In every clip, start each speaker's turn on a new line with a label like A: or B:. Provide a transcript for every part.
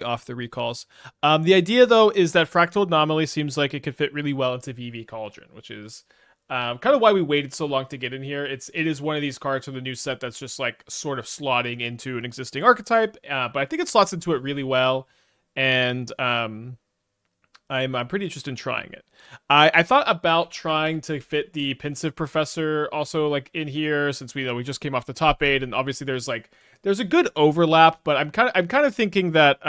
A: off the recalls. The idea though is that Fractal Anomaly seems like it could fit really well into Vivi Cauldron, which is kind of why we waited so long to get in here. It is one of these cards from the new set that's just like sort of slotting into an existing archetype, but I think it slots into it really well, and I'm pretty interested in trying it. I thought about trying to fit the Pensive Professor also like in here, since we just came off the top 8, and obviously there's a good overlap, but I'm kind of thinking that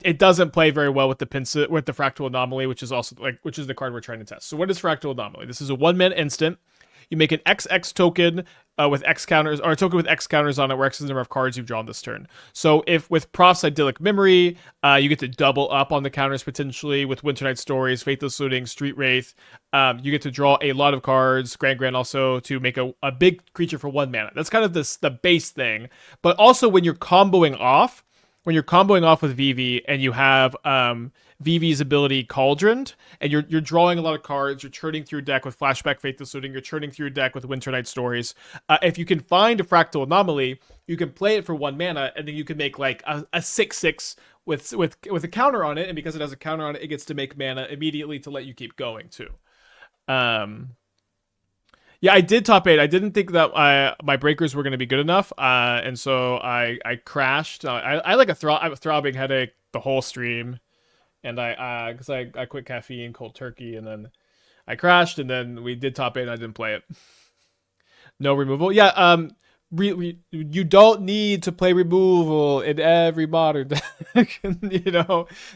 A: it doesn't play very well with the Fractal Anomaly, which is the card we're trying to test. So what is Fractal Anomaly? This is a 1-mana instant. You make an XX token with X counters, or a token with X counters on it, where X is the number of cards you've drawn this turn. So if with Proft's Idyllic Memory, you get to double up on the counters potentially. With Winternight Stories, Faithless Looting, Street Wraith, you get to draw a lot of cards. Gran-Gran also to make a big creature for 1 mana. That's kind of the base thing. But also when you're comboing off with Vivi and you have Vivi's ability Cauldron, and you're drawing a lot of cards, you're churning through deck with Flashback Faithless Looting, you're churning through deck with Winternight Stories. If you can find a Fractal Anomaly, you can play it for 1 mana, and then you can make like a 6/6 with a counter on it, and because it has a counter on it, it gets to make mana immediately to let you keep going too. Yeah, I did top 8. I didn't think that my breakers were going to be good enough, and so I crashed. I like a throbbing headache the whole stream, and because I quit caffeine, cold turkey, and then I crashed, and then we did top 8, and I didn't play it. No removal. Yeah, you don't need to play removal in every modern deck.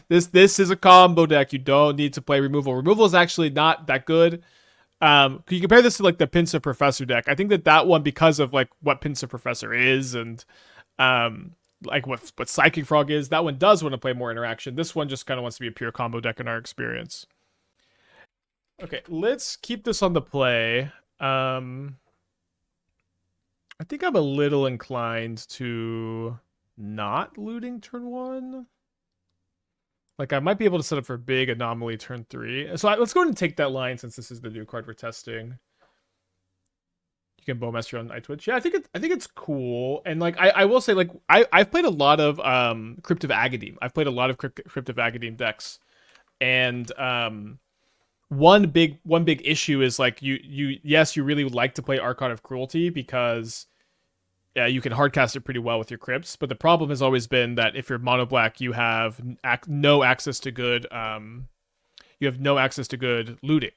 A: This is a combo deck. You don't need to play removal. Removal is actually not that good. Can you compare this to like the Pensive Professor deck? I think that one, because of like what Pensive Professor is and like what Psychic Frog is, that one does want to play more interaction. This one just kind of wants to be a pure combo deck in our experience. Okay, let's keep this on the play. I think I'm a little inclined to not looting turn 1. Like, I might be able to set up for big anomaly turn 3. So let's go ahead and take that line, since this is the new card we're testing. You can Bowmaster on iTwitch. Yeah, I think it's cool. And like I will say, like I've played a lot of Crypt of Agademe. I've played a lot of Crypt of Agademe decks. And one big issue is like you really would like to play Archon of Cruelty, because you can hardcast it pretty well with your crypts, but the problem has always been that if you're mono black, you have no access to good looting.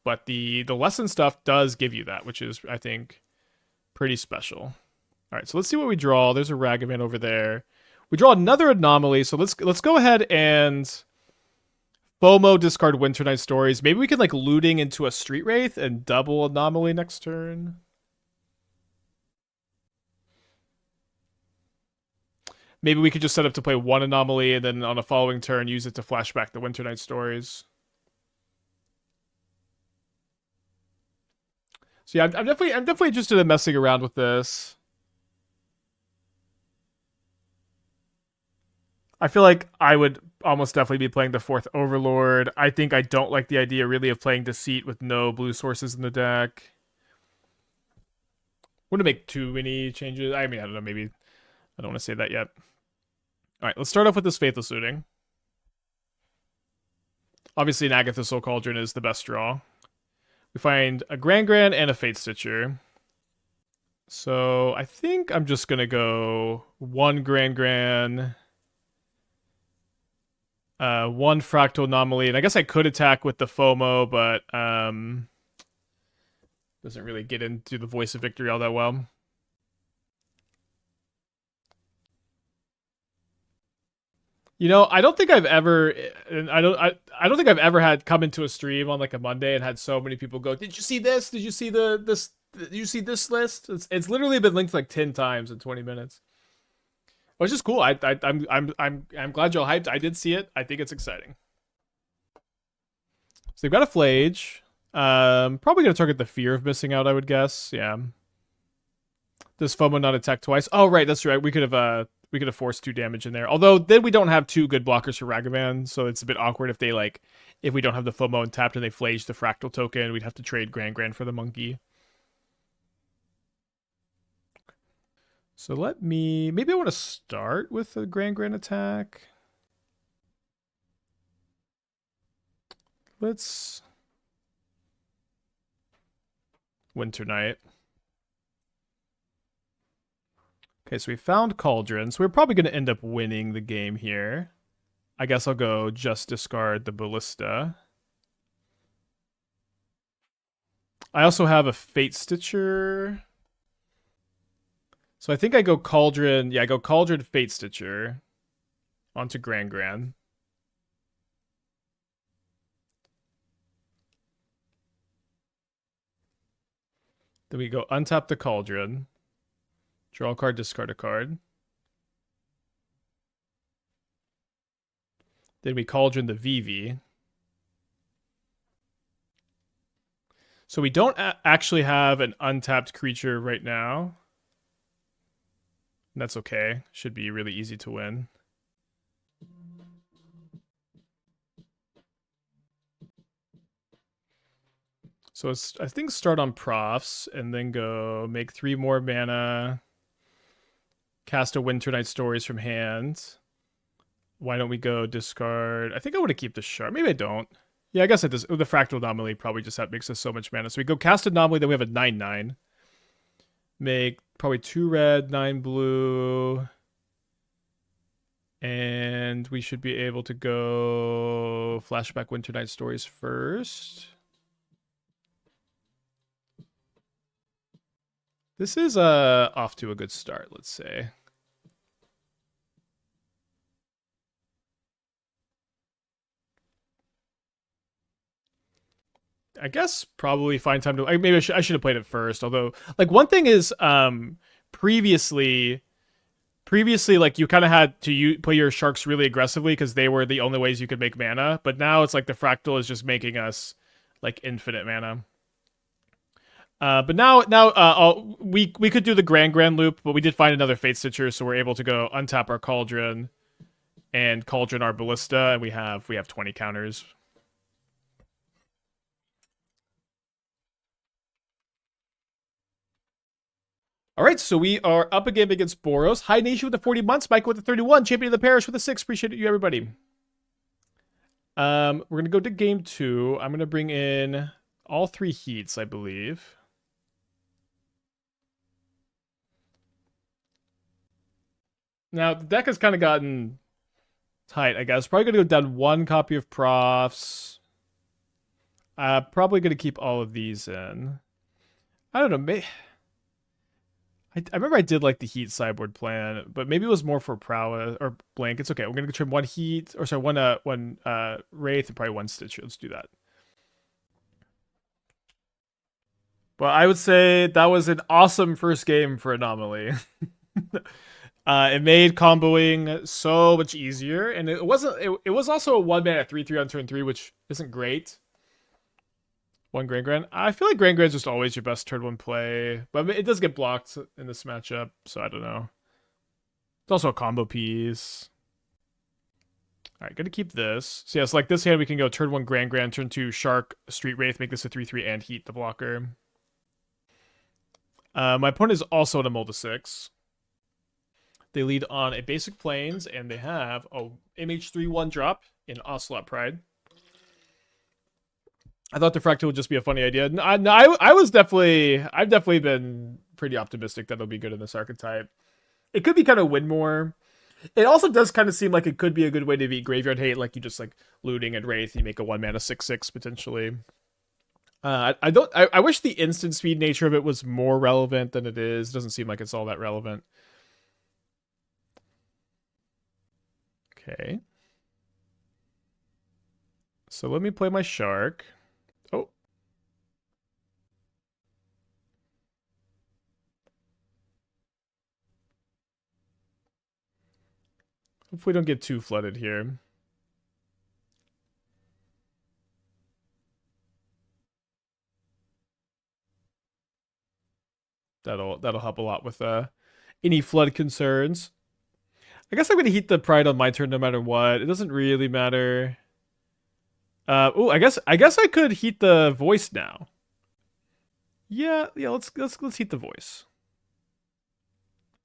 A: But the lesson stuff does give you that, which is, I think, pretty special. All right, so let's see what we draw. There's a Ragavan over there. We draw another anomaly, so let's go ahead and FOMO discard Winternight Stories. Maybe we could like looting into a Street Wraith and double anomaly next turn. Maybe we could just set up to play 1 anomaly, and then on a following turn use it to flashback the Winternight Stories. So yeah, I'm definitely interested in messing around with this. I feel like I would almost definitely be playing the 4th Overlord. I think I don't like the idea really of playing Deceit with no blue sources in the deck. Wouldn't make too many changes. I mean, I don't know, maybe I don't want to say that yet. All right, let's start off with this Faithless Looting. Obviously, an Agatha Soul Cauldron is the best draw. We find a Gran-Gran and a Fatestitcher. So I think I'm just going to go 1 Gran-Gran, 1 Fractal Anomaly, and I guess I could attack with the FOMO, but doesn't really get into the Voice of Victory all that well. I don't think I've ever had come into a stream on like a Monday and had so many people go, "Did you see this? Did you see this? Did you see this list?" It's literally been linked like 10 times in 20 minutes. Which is cool. I'm glad y'all hyped. I did see it. I think it's exciting. So they've got a Flage. Probably gonna target the Fear of Missing Out, I would guess. Yeah. Does FOMO not attack twice? Oh right, that's right. We could have forced 2 damage in there. Although then we don't have 2 good blockers for Ragavan, so it's a bit awkward if we don't have the FOMO untapped and they Flage the Fractal token. We'd have to trade Gran-Gran for the monkey. So maybe I want to start with a Gran-Gran attack. Let's Winternight. Okay, so we found Cauldron. So we're probably going to end up winning the game here. I guess I'll go just discard the Ballista. I also have a Fatestitcher. So I think I go Cauldron. Yeah, I go Cauldron, Fatestitcher onto Gran-Gran. Then we go untap the Cauldron. Draw a card, discard a card. Then we Cauldron the Vivi. So we don't actually have an untapped creature right now. And that's okay. Should be really easy to win. So I think start on Profts and then go make 3 more mana. Cast a Winternight Stories from hand. Why don't we go discard? I think I want to keep the Shard. Maybe I don't. Yeah, I guess it does. The Fractal Anomaly probably just makes us so much mana. So we go cast Anomaly, then we have a 9/9. Make probably 2 red, 9 blue. And we should be able to go flashback Winternight Stories first. This is off to a good start, let's say. I guess probably find time to. Maybe I should have played it first. Although, like, one thing is, previously, like, you kind of had to play your sharks really aggressively because they were the only ways you could make mana. But now it's like the Fractal is just making us like infinite mana. But now we could do the Gran-Gran loop, but we did find another Fatestitcher, so we're able to go untap our Cauldron and Cauldron our Ballista, and we have 20 counters. All right, so we are up again against Boros. Hi Nation with the 40 months, Michael with the 31, Champion of the Parish with the 6. Appreciate you, everybody. We're gonna go to game 2. I'm gonna bring in all 3 heats, I believe. Now the deck has kind of gotten tight, I guess. Probably gonna go down 1 copy of Profts. Probably gonna keep all of these in. I don't know. I remember I did like the Heat sideboard plan, but maybe it was more for prowess or blank. It's okay. We're gonna trim 1 Heat, or sorry, one Wraith and probably 1 Stitcher. Let's do that. Well, I would say that was an awesome first game for Anomaly. It made comboing so much easier, and it was also a 1 mana 3/3 on turn 3, which isn't great. 1 Gran-Gran. I feel like Gran-Gran is just always your best turn 1 play, but it does get blocked in this matchup, so I don't know. It's also a combo piece. All right, gonna keep this. So yeah, it's like this hand we can go turn 1 Gran-Gran, turn 2 Shark, Street Wraith, make this a 3/3 and heat the blocker. My opponent is also in a Mold of 6. They lead on a basic plains, and they have a MH3/1 drop in Ocelot Pride. I thought the Fractal would just be a funny idea. I've definitely been pretty optimistic that it'll be good in this archetype. It could be kind of win more. It also does kind of seem like it could be a good way to beat Graveyard Hate, like you just like looting and Wraith, you make a 1 mana 6/6 potentially. I wish the instant speed nature of it was more relevant than it is. It doesn't seem like it's all that relevant. Okay. So let me play my Shark. Oh. Hopefully we don't get too flooded here. That'll help a lot with any flood concerns. I guess I'm gonna heat the Pride on my turn no matter what. It doesn't really matter. Oh, I guess I could heat the Voice now. Yeah, let's heat the Voice.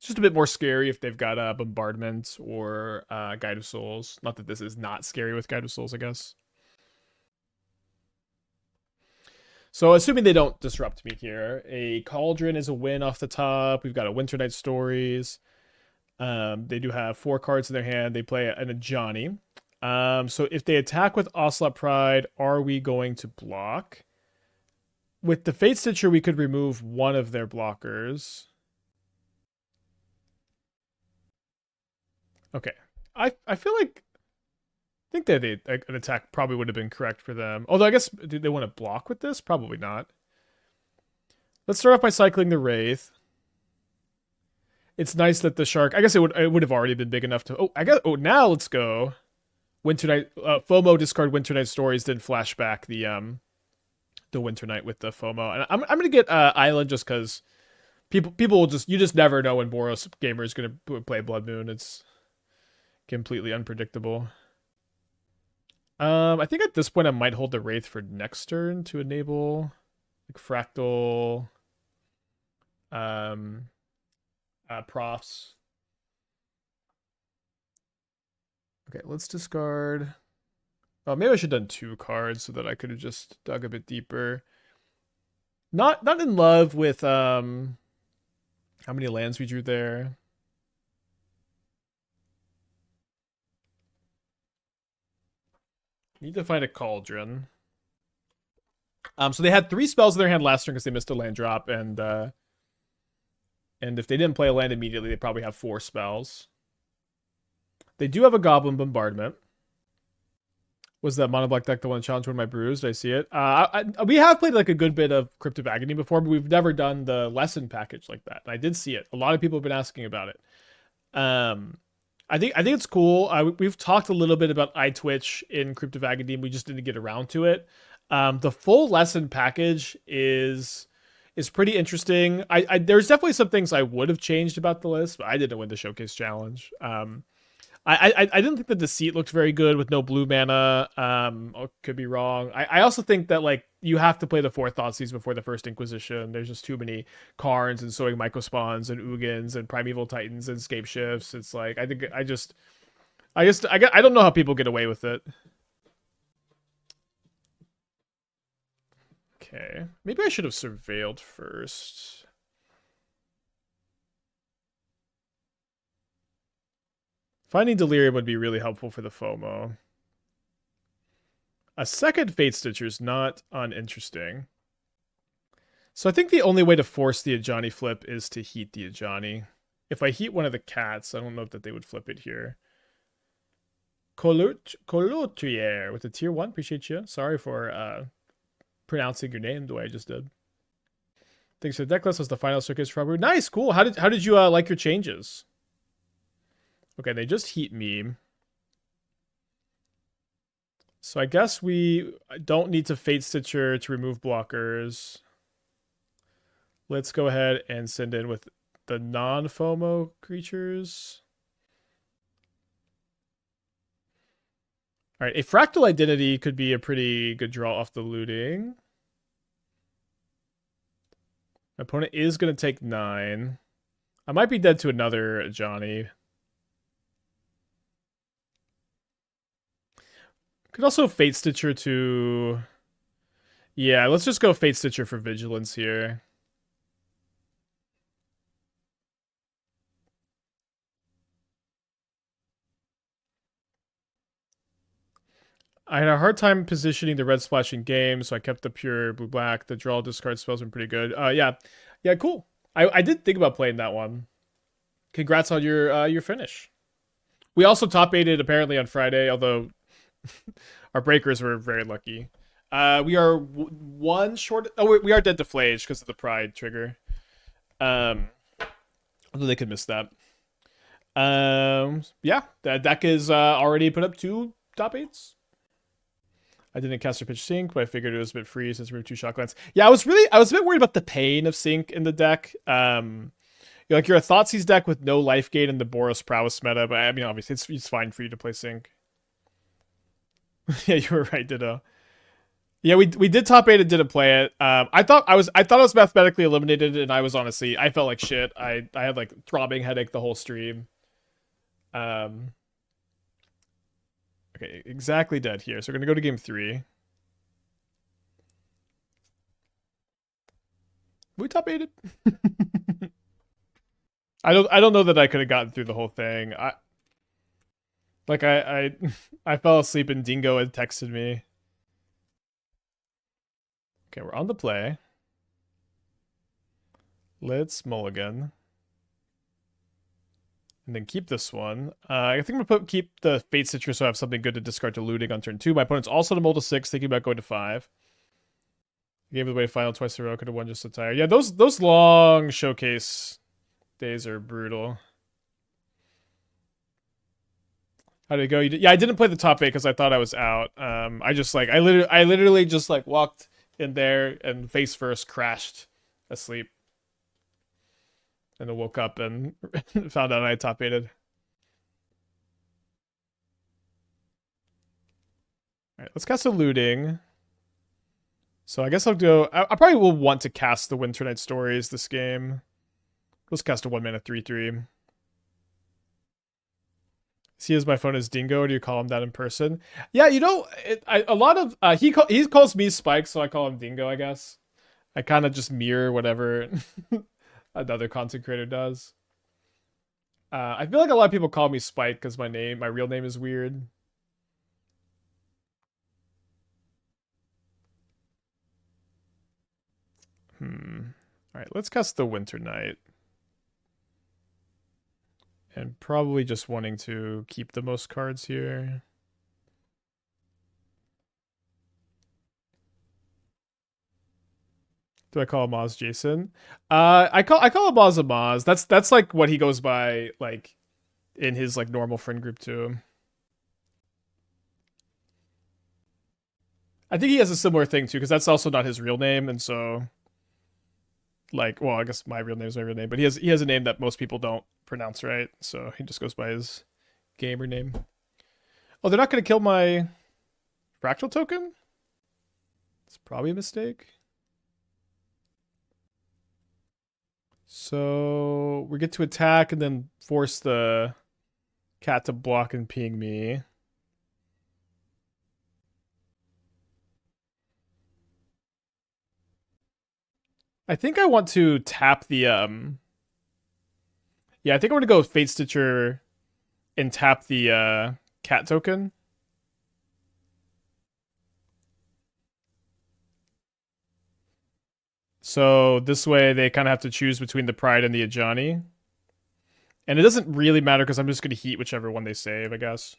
A: It's just a bit more scary if they've got Bombardment or Guide of Souls. Not that this is not scary with Guide of Souls, I guess. So assuming they don't disrupt me here, a Cauldron is a win off the top. We've got a Winternight Stories. They do have 4 cards in their hand. They play an Ajani. So if they attack with Ocelot Pride, are we going to block? With the Fatestitcher, we could remove one of their blockers. Okay. I feel like I think that an attack probably would have been correct for them. Although I guess, do they want to block with this? Probably not. Let's start off by cycling the Wraith. It's nice that the Shark, I guess it would have already been big enough to, now let's go. Winternight, FOMO discard Winternight Stories, then flashback the Winternight with the FOMO. And I'm going to get Island just because people will just, you just never know when Boros Gamer is going to play Blood Moon. It's completely unpredictable. I think at this point I might hold the Wraith for next turn to enable like Fractal Profts. Okay, let's discard. Oh, maybe I should have done 2 cards so that I could have just dug a bit deeper. Not in love with how many lands we drew there. Need to find a Cauldron. So they had 3 spells in their hand last turn because they missed a land drop, and if they didn't play a land immediately, they probably have 4 spells. They do have a Goblin Bombardment. Was that mono black deck the one that challenged one of my brews? Did I see it? We have played like a good bit of Crypt of Agony before, but we've never done the lesson package like that. And I did see it. A lot of people have been asking about it. I think it's cool. We've talked a little bit about iTwitch in Crypt of Agony. We just didn't get around to it. The full lesson package is pretty interesting. There's definitely some things I would have changed about the list, but I didn't win the showcase challenge. I didn't think the Deceit looked very good with no blue mana. Could be wrong. I also think that like you have to play the 4 Thoughtseize before the first Inquisition. There's just too many Karns and Sowing Myco Spawns and Ugins and Primeval Titans and Scape Shifts. It's like I don't know how people get away with it. Okay, maybe I should have surveilled first. Finding Delirium would be really helpful for the FOMO. A second Fatestitcher is not uninteresting. So I think the only way to force the Ajani flip is to heat the Ajani. If I heat one of the cats, I don't know that they would flip it here. Colutrier with a tier 1. Appreciate you. Sorry for pronouncing your name the way I just did. Thanks for the deck list. Was the final circus for nice, cool. How did you like your changes? Okay, they just heat me. So I guess we don't need to Fatestitcher to remove blockers. Let's go ahead and send in with the non-FOMO creatures. All right, a Fractal Identity could be a pretty good draw off the looting. My opponent is going to take 9. I might be dead to another Johnny. Could also Fatestitcher to... Yeah, let's just go Fatestitcher for Vigilance here. I had a hard time positioning the red splash in game, so I kept the pure blue-black. The draw discard spells been pretty good. Yeah, cool. I did think about playing that one. Congrats on your finish. We also top-8'd apparently on Friday, although... Our breakers were very lucky. We are 1 short. Oh, we are dead to Flage because of the Pride trigger. Although they could miss that. Yeah, that deck is already put up 2 top 8s. I didn't cast or pitch Sync, but I figured it was a bit free since we were 2 Shocklands. Yeah, I was a bit worried about the pain of Sync in the deck. You're a Thoughtseize deck with no life gain in the Boros Prowess meta, but I mean, obviously it's fine for you to play Sync. Yeah, you were right, Ditto. Yeah, we did top 8 and didn't play it. I thought I was mathematically eliminated, and I was honestly I felt like shit. I had like throbbing headache the whole stream. Um, okay, exactly dead here. So we're gonna go to game 3. We top 8 I don't know that I could have gotten through the whole thing. I fell asleep and Dingo had texted me. Okay, we're on the play. Let's mulligan. And then keep this one. I think I'm gonna keep the Fatestitcher so I have something good to discard to looting on turn 2. My opponent's also to mull to 6, thinking about going to 5. Gave it away final twice in a row, could have won just so tired. Yeah, those long showcase days are brutal. How did it go? Yeah, I didn't play the top 8 because I thought I was out. I literally just like walked in there and face first crashed asleep. And then woke up and found out I had top 8'd. Alright, let's cast a looting. So I guess I'll go... I probably will want to cast the Winternight Stories this game. Let's cast a 1-mana 3/3. See as my phone is Dingo, or do you call him that in person? Yeah, you know, a lot of... he calls me Spike, so I call him Dingo, I guess. I kind of just mirror whatever another content creator does. I feel like a lot of people call me Spike because my real name is weird. Alright, let's cast the Winternight. And probably just wanting to keep the most cards here. Do I call him Oz Jason? I call him Oz Amaz. That's like what he goes by like in his like normal friend group too. I think he has a similar thing too, because that's also not his real name, and so like, well, I guess my real name is my real name, but he has a name that most people don't pronounce right, so he just goes by his gamer name. Oh, they're not gonna kill my fractal token? It's probably a mistake. So we get to attack and then force the cat to block and ping me. I think I want to tap the yeah, I think I'm gonna go with Fatestitcher and tap the cat token. So this way they kind of have to choose between the Pride and the Ajani. And it doesn't really matter because I'm just gonna heat whichever one they save, I guess.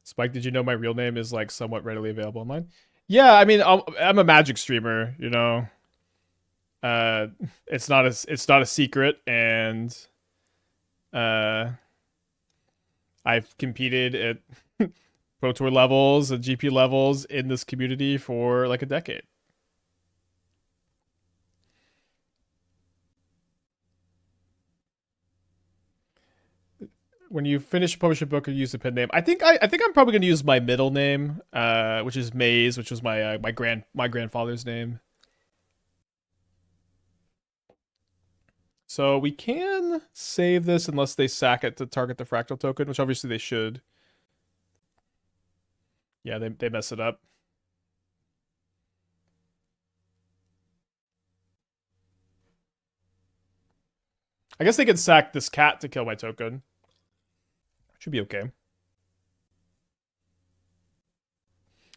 A: Spike, did you know my real name is like somewhat readily available online? Yeah, I mean, I'm a Magic streamer, you know. It's not a secret, and I've competed at Pro Tour levels and GP levels in this community for like a decade. When you finish publish a book or use a pen name, I think I'm probably gonna use my middle name, which is Maze, which was my my grandfather's name. So we can save this unless they sack it to target the fractal token, which obviously they should. Yeah, they mess it up. I guess they can sack this cat to kill my token. Should be okay.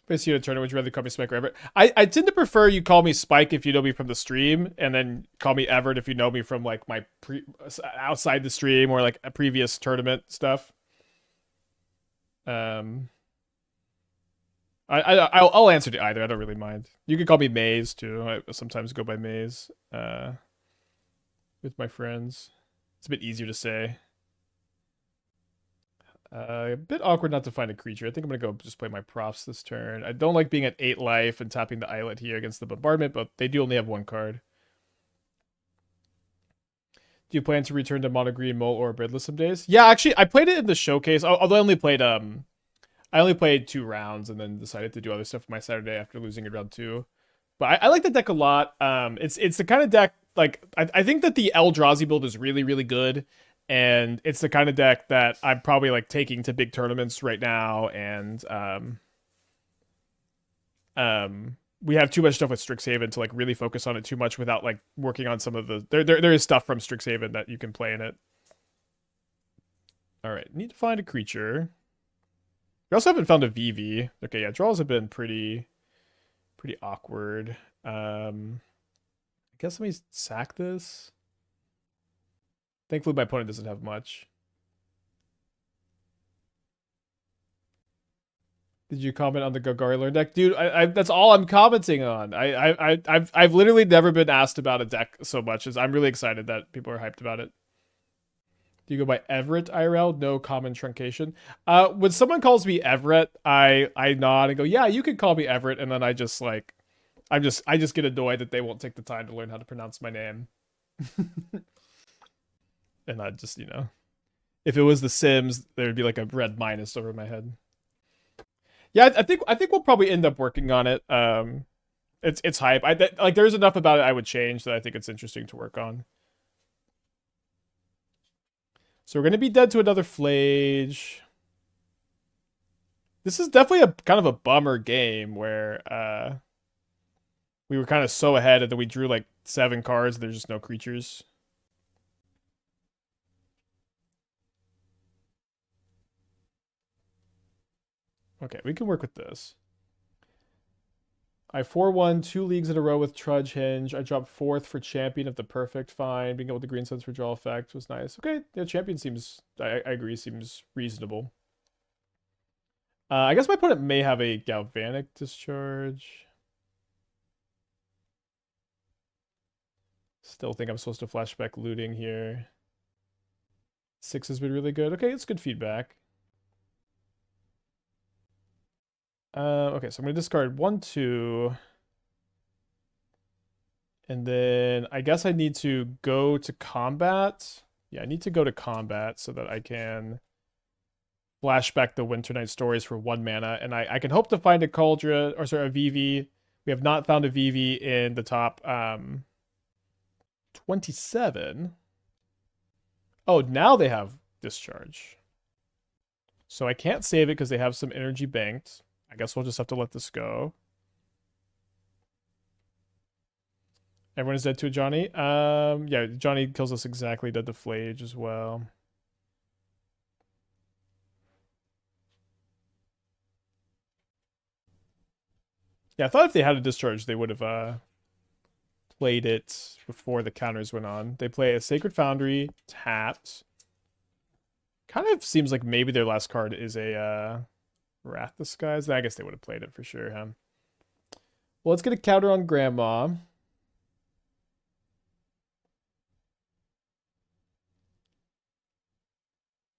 A: If I see you in a tournament, would you rather call me Spike or Everett? I tend to prefer you call me Spike if you know me from the stream, and then call me Everett if you know me from like my outside the stream or like a previous tournament stuff. I'll answer to either. I don't really mind. You can call me Maze too. I sometimes go by Maze with my friends. It's a bit easier to say. A bit awkward not to find a creature. I think I'm going to go just play my Profts this turn. I don't like being at 8 life and tapping the Islet here against the Bombardment, but they do only have 1 card. Do you plan to return to Mono Green, Mole, or Bridless some days? Yeah, actually, I played it in the showcase. Although I only played I only played 2 rounds and then decided to do other stuff for my Saturday after losing in round 2. But I like the deck a lot. It's the kind of deck like I think that the Eldrazi build is really really good, and it's the kind of deck that I'm probably like taking to big tournaments right now. And we have too much stuff with Strixhaven to like really focus on it too much without like working on some of the there is stuff from Strixhaven that you can play in it. All right, need to find a creature. We also haven't found a Vivi. Okay, yeah, draws have been pretty awkward. I guess let me sack this. Thankfully, my opponent doesn't have much. Did you comment on the Gargoyle deck, dude? I that's all I'm commenting on. I've literally never been asked about a deck so much as I'm really excited that people are hyped about it. Do you go by Everett IRL? No common truncation. When someone calls me Everett, I nod and go, yeah, you can call me Everett, and then I just like I just get annoyed that they won't take the time to learn how to pronounce my name. And I just, if it was The Sims, there would be like a red minus over my head. Yeah, I think we'll probably end up working on it. It's hype. Like there's enough about it I would change that I think it's interesting to work on. So we're gonna be dead to another Flage. This is definitely a kind of a bummer game where we were kind of so ahead and then we drew like 7 cards and there's just no creatures. Okay, we can work with this. I 4-1 2 leagues in a row with Trudge Hinge. I dropped 4th for Champion of the Perfect. Fine. Being able to green sense for draw effect was nice. Okay, yeah, Champion seems, I agree, seems reasonable. I guess my opponent may have a Galvanic Discharge. Still think I'm supposed to flashback looting here. 6 has been really good. Okay, it's good feedback. Okay, so I'm going to discard 1, 2. And then I guess I need to go to combat. Yeah, I need to go to combat so that I can flashback the Winternight Stories for 1 mana. And I can hope to find a Cauldron, or sorry, a Vivi. We have not found a Vivi in the top 27. Oh, now they have Discharge. So I can't save it because they have some energy banked. I guess we'll just have to let this go. Everyone is dead to a Johnny. Yeah, Johnny kills us exactly dead to Flage as well. Yeah, I thought if they had a discharge, they would have played it before the counters went on. They play a Sacred Foundry, tapped. Kind of seems like maybe their last card is a Wrath Disguise. I guess they would have played it for sure, huh? Well, let's get a counter on Grandma. All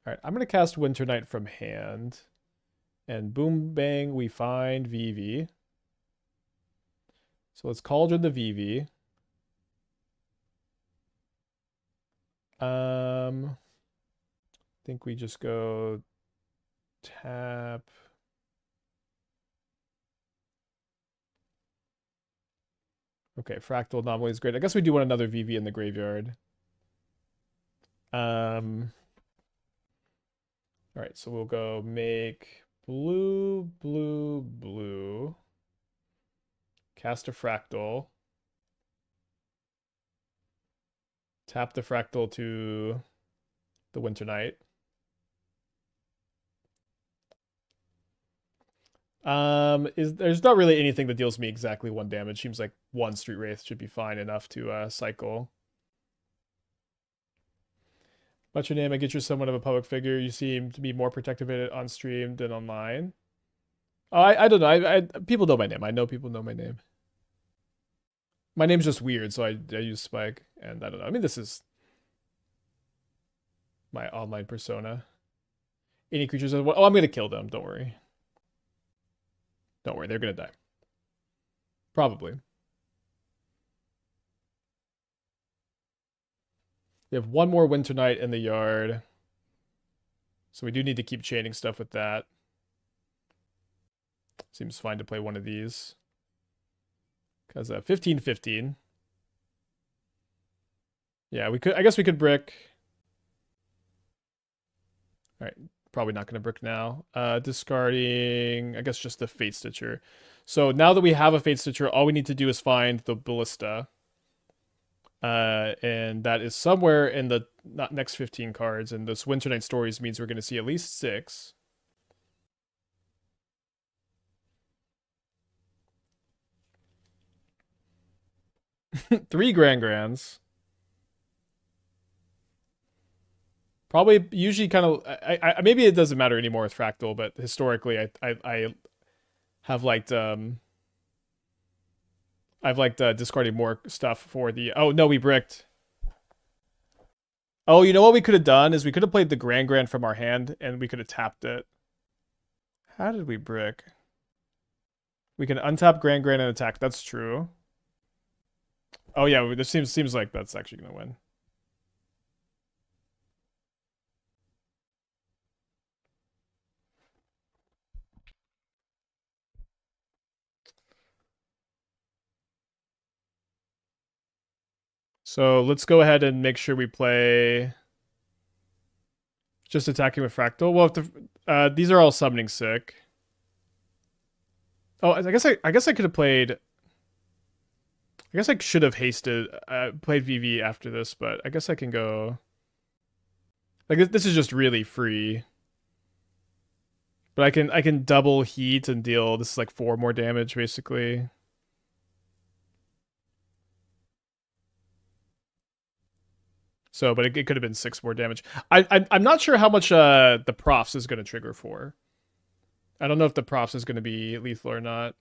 A: right, I'm going to cast Winternight from hand. And boom, bang, we find Vivi. So let's Cauldron the Vivi. I think we just go tap. Okay, Fractal Anomaly is great. I guess we do want another Vivi in the graveyard. All right, so we'll go make blue, blue, blue. Cast a Fractal. Tap the Fractal to the Winternight. There's not really anything that deals me exactly 1 damage. Seems like 1 Street Wraith should be fine enough to cycle. What's your name? I get you're somewhat of a public figure. You seem to be more protective of it on stream than online. Oh, I don't know. People know my name. I know people know my name. My name's just weird, so I use Spike, and I don't know. I mean, this is my online persona. Any creatures? Oh, I'm gonna kill them. Don't worry. Don't worry. They're gonna die. Probably. We have 1 more Winternight in the yard. So we do need to keep chaining stuff with that. Seems fine to play one of these. Because 15-15. Yeah, we could. I guess we could brick. All right, probably not going to brick now. Discarding, I guess, just the Fatestitcher. So now that we have a Fatestitcher, all we need to do is find the Ballista. And that is somewhere in the next 15 cards. And this Winternight Stories means we're going to see at least 6. Three Gran-Grans. Probably usually kind of I maybe it doesn't matter anymore with Fractal, but historically I have liked I've liked discarding more stuff for the oh no we bricked. Oh, you know what we could have done is we could have played the Gran-Gran from our hand and we could have tapped it. How did we brick? We can untap Gran-Gran and attack. That's true. Oh yeah, this seems like that's actually gonna win. So let's go ahead and make sure we play just attacking with Fractal. Well, if these are all summoning sick. Oh, I guess I could have played. I guess I should have hasted played VV after this, but I guess I can go. Like this is just really free. But I can double heat and deal. This is like 4 more damage basically. So, but it could have been 6 more damage. I'm not sure how much the Profs is going to trigger for. I don't know if the Profs is going to be lethal or not.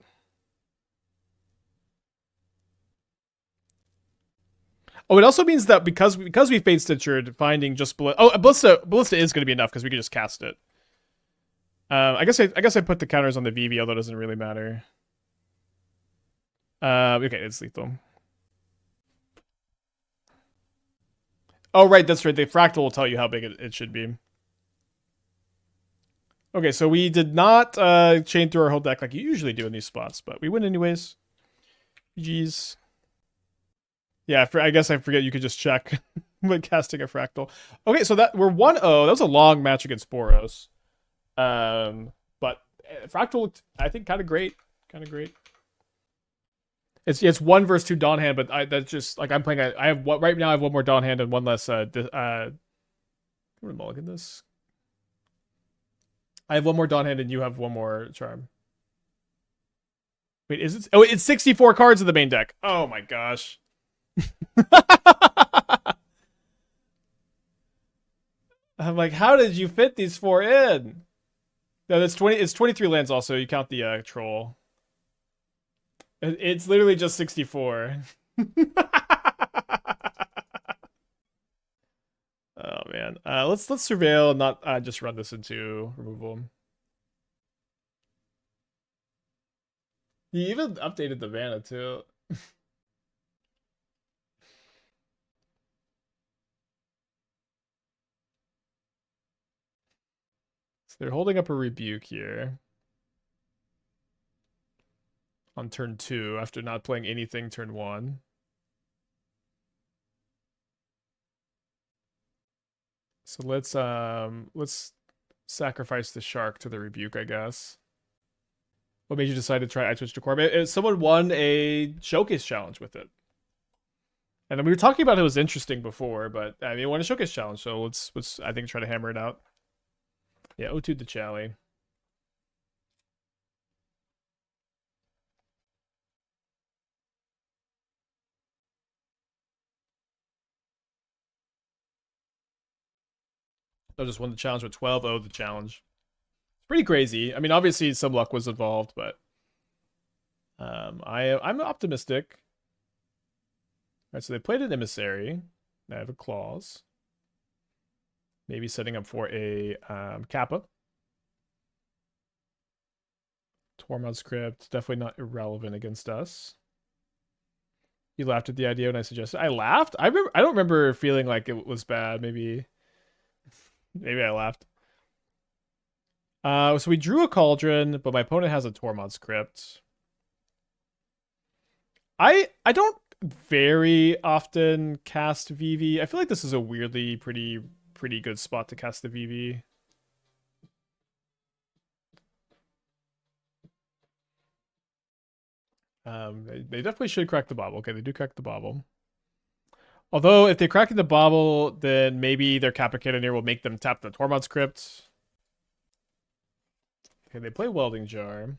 A: Oh, it also means that because we Fatestitchered, finding just Ballista is going to be enough because we can just cast it. I guess I put the counters on the Vivi, although it doesn't really matter. Okay, it's lethal. Oh, right, that's right. The Fractal will tell you how big it should be. Okay, so we did not chain through our whole deck like you usually do in these spots, but we win anyways. GG's. Yeah, I guess I forget you could just check when casting a Fractal. Okay, so we're 1-0. That was a long match against Boros. But Fractal looked, I think, kind of great. Kind of great. It's 1 versus 2 Dawn Hand, but that's just like I'm playing. I have right now. I have 1 more Dawn Hand and 1 less. I'm gonna mulligan this. I have 1 more Dawn Hand and you have 1 more Charm. Wait, is it? Oh, it's 64 cards in the main deck. Oh my gosh. I'm like, how did you fit these 4 in? No, that's 20. It's 23 lands. Also, you count the troll. It's literally just 64. Oh man. Let's surveil, not just run this into removal. He even updated the mana too. So they're holding up a rebuke here. On turn 2 after not playing anything turn 1. So let's sacrifice the shark to the rebuke, I guess. What made you decide to try Switch to Corp? Someone won a showcase challenge with it. And we were talking about it was interesting before, but I mean it won a showcase challenge, so let's I think try to hammer it out. Yeah, O2 the Chally. I just won the challenge with 12-0 the challenge. It's pretty crazy. I mean, obviously some luck was involved, but I'm optimistic. All right, so they played an Emissary. I have a Claws. Maybe setting up for a Kappa. Tormod's Crypt, definitely not irrelevant against us. You laughed at the idea when I suggested. I laughed? I don't remember feeling like it was bad. Maybe I laughed. So we drew a Cauldron, but my opponent has a Tormod's Crypt. I don't very often cast Vivi. I feel like this is a weirdly pretty good spot to cast the Vivi. They definitely should crack the bauble. Okay, they do crack the bauble. Although, if they crack the bauble, then maybe their Kappa Cannoneer will make them tap the Tormod's Crypt. Okay, they play Welding Jar.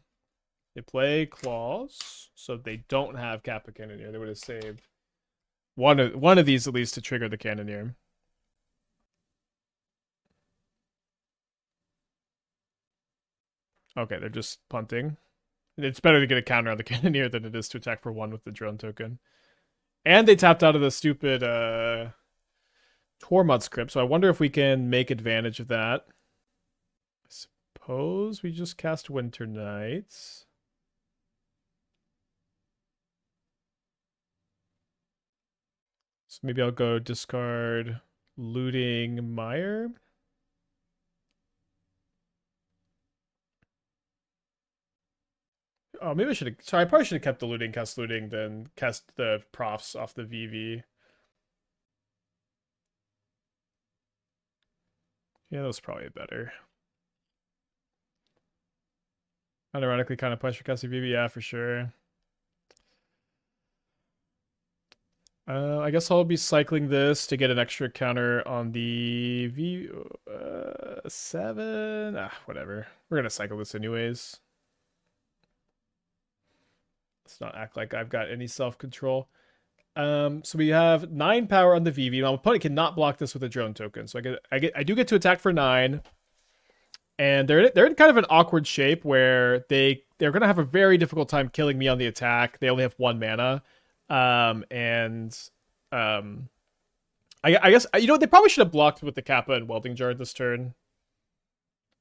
A: They play Claws, so they don't have Kappa Cannoneer. They would have saved one of these at least to trigger the Cannoneer. Okay, they're just punting. It's better to get a counter on the Cannoneer than it is to attack for one with the drone token. And they tapped out of the stupid Tormod's Crypt, so I wonder if we can make advantage of that. I suppose we just cast Winternight. So maybe I'll go discard Looting Mire. Oh, maybe I should have. Sorry, I probably should have kept the looting, cast looting, then cast the profs off the VV. Yeah, that was probably better. Unironically, kind of pressure cast the VV, yeah, for sure. I guess I'll be cycling this to get an extra counter on the V7. Whatever. We're gonna cycle this anyways. Let's not act like I've got any self-control. So we have 9 power on the VV. My opponent cannot block this with a drone token. So I do get to attack for 9. And they're in kind of an awkward shape where they're gonna have a very difficult time killing me on the attack. They only have 1 mana. And I guess they probably should have blocked with the Kappa and Welding Jar this turn.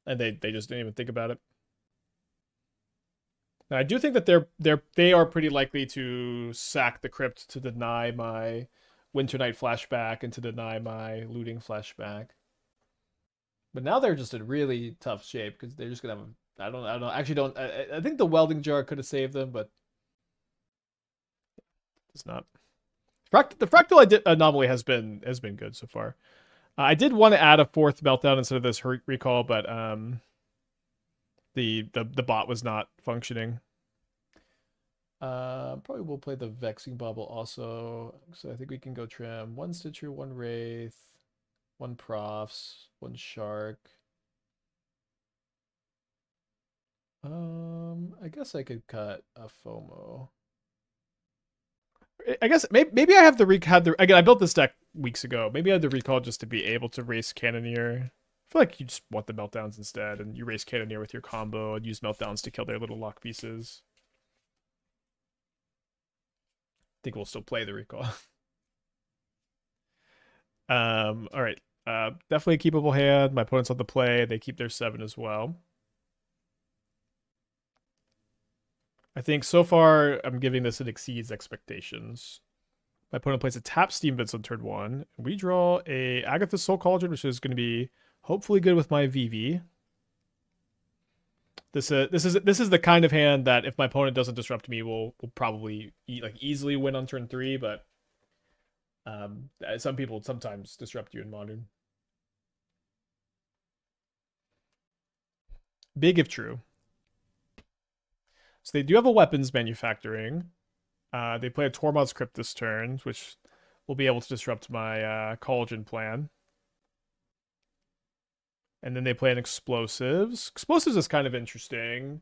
A: And they just didn't even think about it. Now, I do think that they are pretty likely to sack the crypt to deny my Winternight flashback and to deny my looting flashback. But now they're just in really tough shape because they're just gonna have. I don't know. Actually, don't. I think the Welding Jar could have saved them, but it's not. The Fractal Anomaly has been good so far. I did want to add a 4th Meltdown instead of this recall, but the bot was not functioning. Probably will play the Vexing Bauble also. So I think we can go trim 1 Stitcher, 1 Wraith, 1 Profs, 1 Shark. I guess I could cut a FOMO. I guess maybe I have the again. I built this deck weeks ago. Maybe I had the recall just to be able to race Cannoneer. I feel like you just want the Meltdowns instead, and you race Cannoneer with your combo and use Meltdowns to kill their little lock pieces. I think we'll still play the recall. All right. Definitely a keepable hand. My opponent's on the play. They keep their 7 as well. I think so far I'm giving this an exceeds expectations. My opponent plays a tap Steam Vince on turn 1. We draw a Agatha Soul Cauldron, which is going to be hopefully good with my VV. This is the kind of hand that if my opponent doesn't disrupt me, will probably easily win on turn 3. But some people sometimes disrupt you in Modern. Big if true. So they do have a weapons manufacturing. They play a Tormod's Crypt this turn, which will be able to disrupt my Cauldron plan. And then they play an Explosives. Explosives is kind of interesting,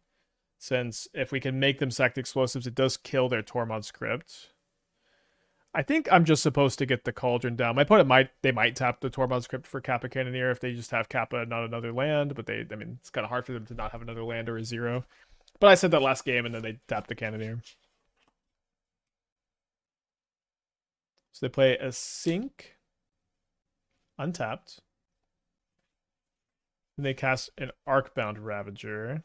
A: since if we can make them sack the Explosives, it does kill their Tormod's Crypt. I think I'm just supposed to get the Cauldron down. My opponent might tap the Tormod's Crypt for Kappa Cannoneer if they just have Kappa and not another land, but I mean, it's kind of hard for them to not have another land or a 0. But I said that last game, and then they tapped the Cannoneer. So they play a Sink, untapped. Then they cast an Arcbound Ravager.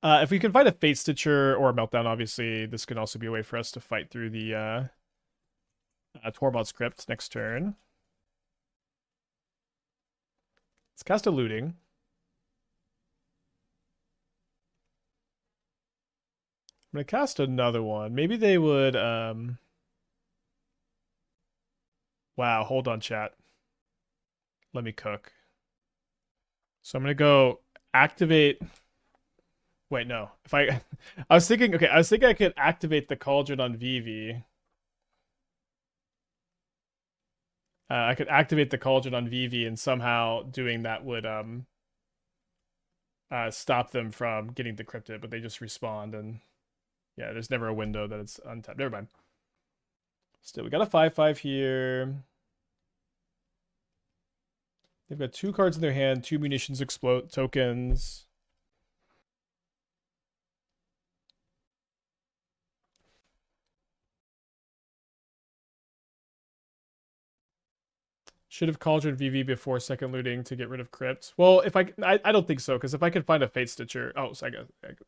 A: If we can find a Fatestitcher or a Meltdown, obviously, this can also be a way for us to fight through the Tormod's Crypt next turn. Let's cast a looting. I'm gonna cast another one. Maybe they would wow, hold on, chat. Let me cook. So I'm gonna go activate. Wait, no. If I I was thinking, okay, I was thinking I could activate the Cauldron on Vivi. I could activate the Cauldron on Vivi, and somehow doing that would stop them from getting decrypted, but they just respawn, and yeah, there's never a window that it's untapped. Never mind. Still, we got a 5/5 here. They've got 2 cards in their hand, 2 munitions explode tokens. Should have Cauldron VV before second looting to get rid of crypt. Well, if I don't think so, because if I could find a Fatestitcher, oh, so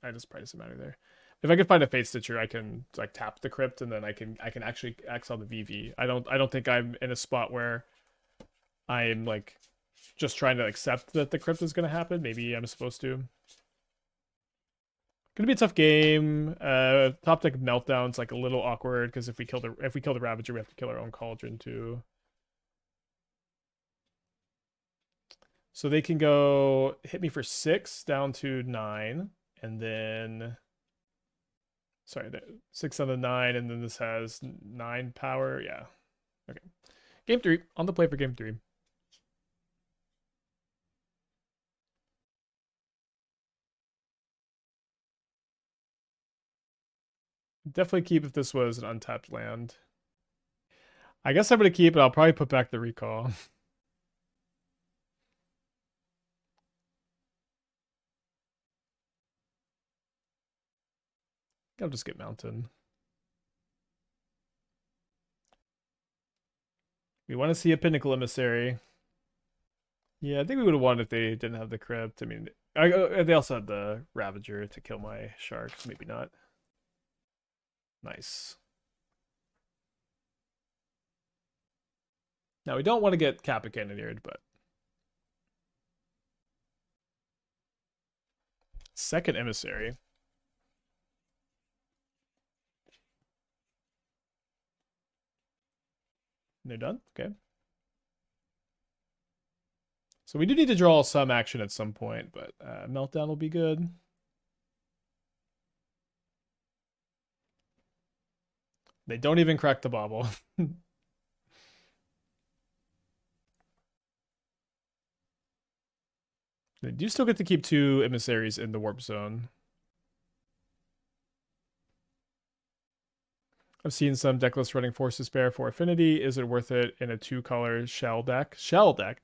A: I just priced him out of there. If I could find a Fatestitcher, I can like tap the crypt and then I can actually exile the VV. I don't think I'm in a spot where I'm like just trying to accept that the crypt is going to happen. Maybe I'm supposed to. Gonna be a tough game. Top deck Meltdown's like a little awkward because if we kill the Ravager, we have to kill our own Cauldron too. So they can go hit me for 6 down to 9, and then sorry, 6 on the 9, and then this has 9 power. Yeah. Okay. Game 3. On the play for game 3. Definitely keep if this was an untapped land. I guess I'm gonna keep it. I'll probably put back the recall. I'll just get Mountain. We want to see a Pinnacle Emissary. Yeah, I think we would have won if they didn't have the crypt. I mean, they also had the Ravager to kill my sharks. Maybe not. Nice. Now, we don't want to get Kappa Cannoneered, but... Second Emissary. They're done? Okay. So we do need to draw some action at some point, but Meltdown will be good. They don't even crack the bauble. They do still get to keep 2 emissaries in the warp zone. I've seen some deck lists running Force Despair for Affinity. Is it worth it in a 2-color shell deck? Shell deck?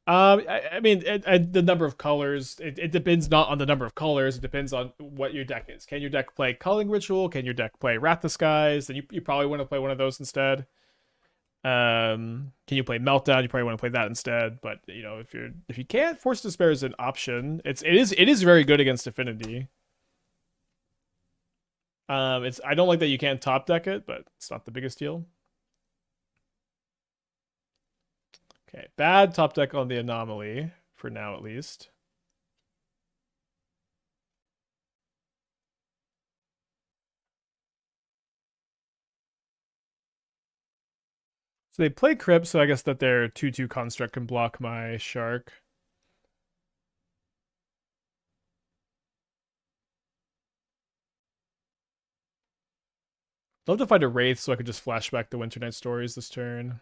A: I mean, the number of colors, it depends not on the number of colors, it depends on what your deck is. Can your deck play Culling Ritual? Can your deck play Wrath the Skies? Then you probably want to play one of those instead. Can you play Meltdown? You probably want to play that instead. But you know, if you can't, Force Despair is an option. It is very good against Affinity. I don't like that you can't top deck it, but it's not the biggest deal. Okay, bad top deck on the Anomaly for now at least. So they play Crypt, so I guess that their 2/2 construct can block my shark. Love to find a Wraith so I could just flashback the Winternight Stories this turn.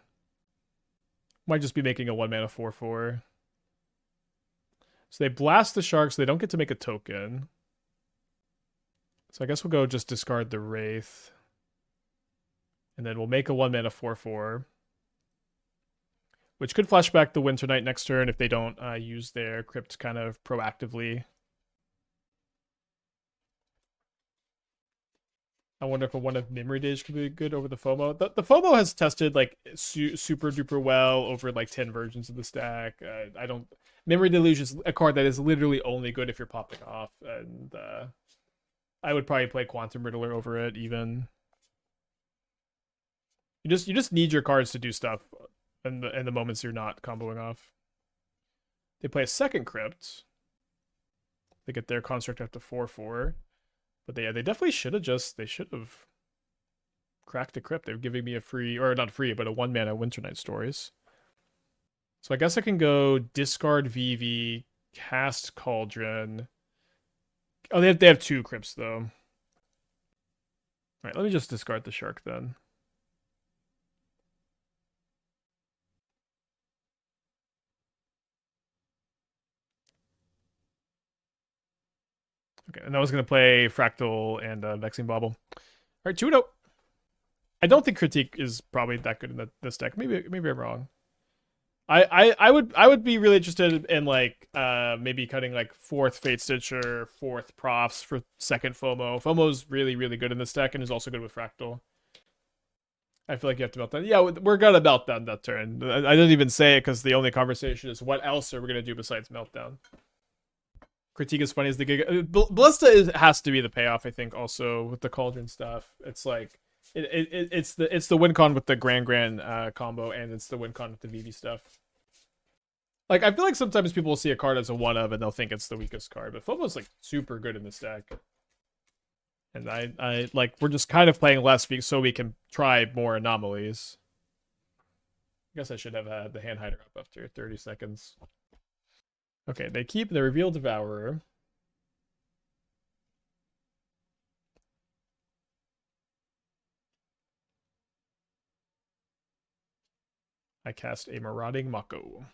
A: Might just be making a 1-mana 4/4. So they blast the shark, so they don't get to make a token. So I guess we'll go just discard the Wraith. And then we'll make a 1-mana 4/4. Which could flashback the Winternight next turn if they don't use their Crypt kind of proactively. I wonder if a one of Mimridage could be good over the FOMO. The FOMO has tested like super duper well over like 10 versions of the stack. I don't. Memory Deluge is a card that is literally only good if you're popping off, and I would probably play Quantum Riddler over it. Even you just need your cards to do stuff in the moments you're not comboing off. They play a second Crypt. They get their construct up to 4/4. But they definitely should have cracked the Crypt. They're giving me a free, or not free, but a 1-mana Winternight Stories. So I guess I can go discard Vivi, cast Cauldron. Oh, they have 2 Crypts though. All right, let me just discard the Shark then. Okay, and I was going to play Fractal and Vexing Bauble. All right, 2-0. I don't think Critique is probably that good in this deck. Maybe I'm wrong. I would be really interested in like maybe cutting like 4th Fatestitcher, 4th Profts for 2nd FOMO. FOMO's really good in this deck and is also good with Fractal. I feel like you have to Meltdown. Yeah, we're gonna Meltdown that turn. I didn't even say it because the only conversation is what else are we gonna do besides Meltdown. Critique is funny as the gig. Ballista has to be the payoff, I think. Also with the Cauldron stuff, it's like it's the win con with the Gran-Gran combo, and it's the win con with the Vivi stuff. Like I feel like sometimes people will see a card as a one of, and they'll think it's the weakest card, but FOMO's like super good in this deck. And I like we're just kind of playing less so we can try more anomalies. I guess I should have had the hand hider up after 30 seconds. Okay, they keep the Reveal Devourer. I cast a Marauding Mako.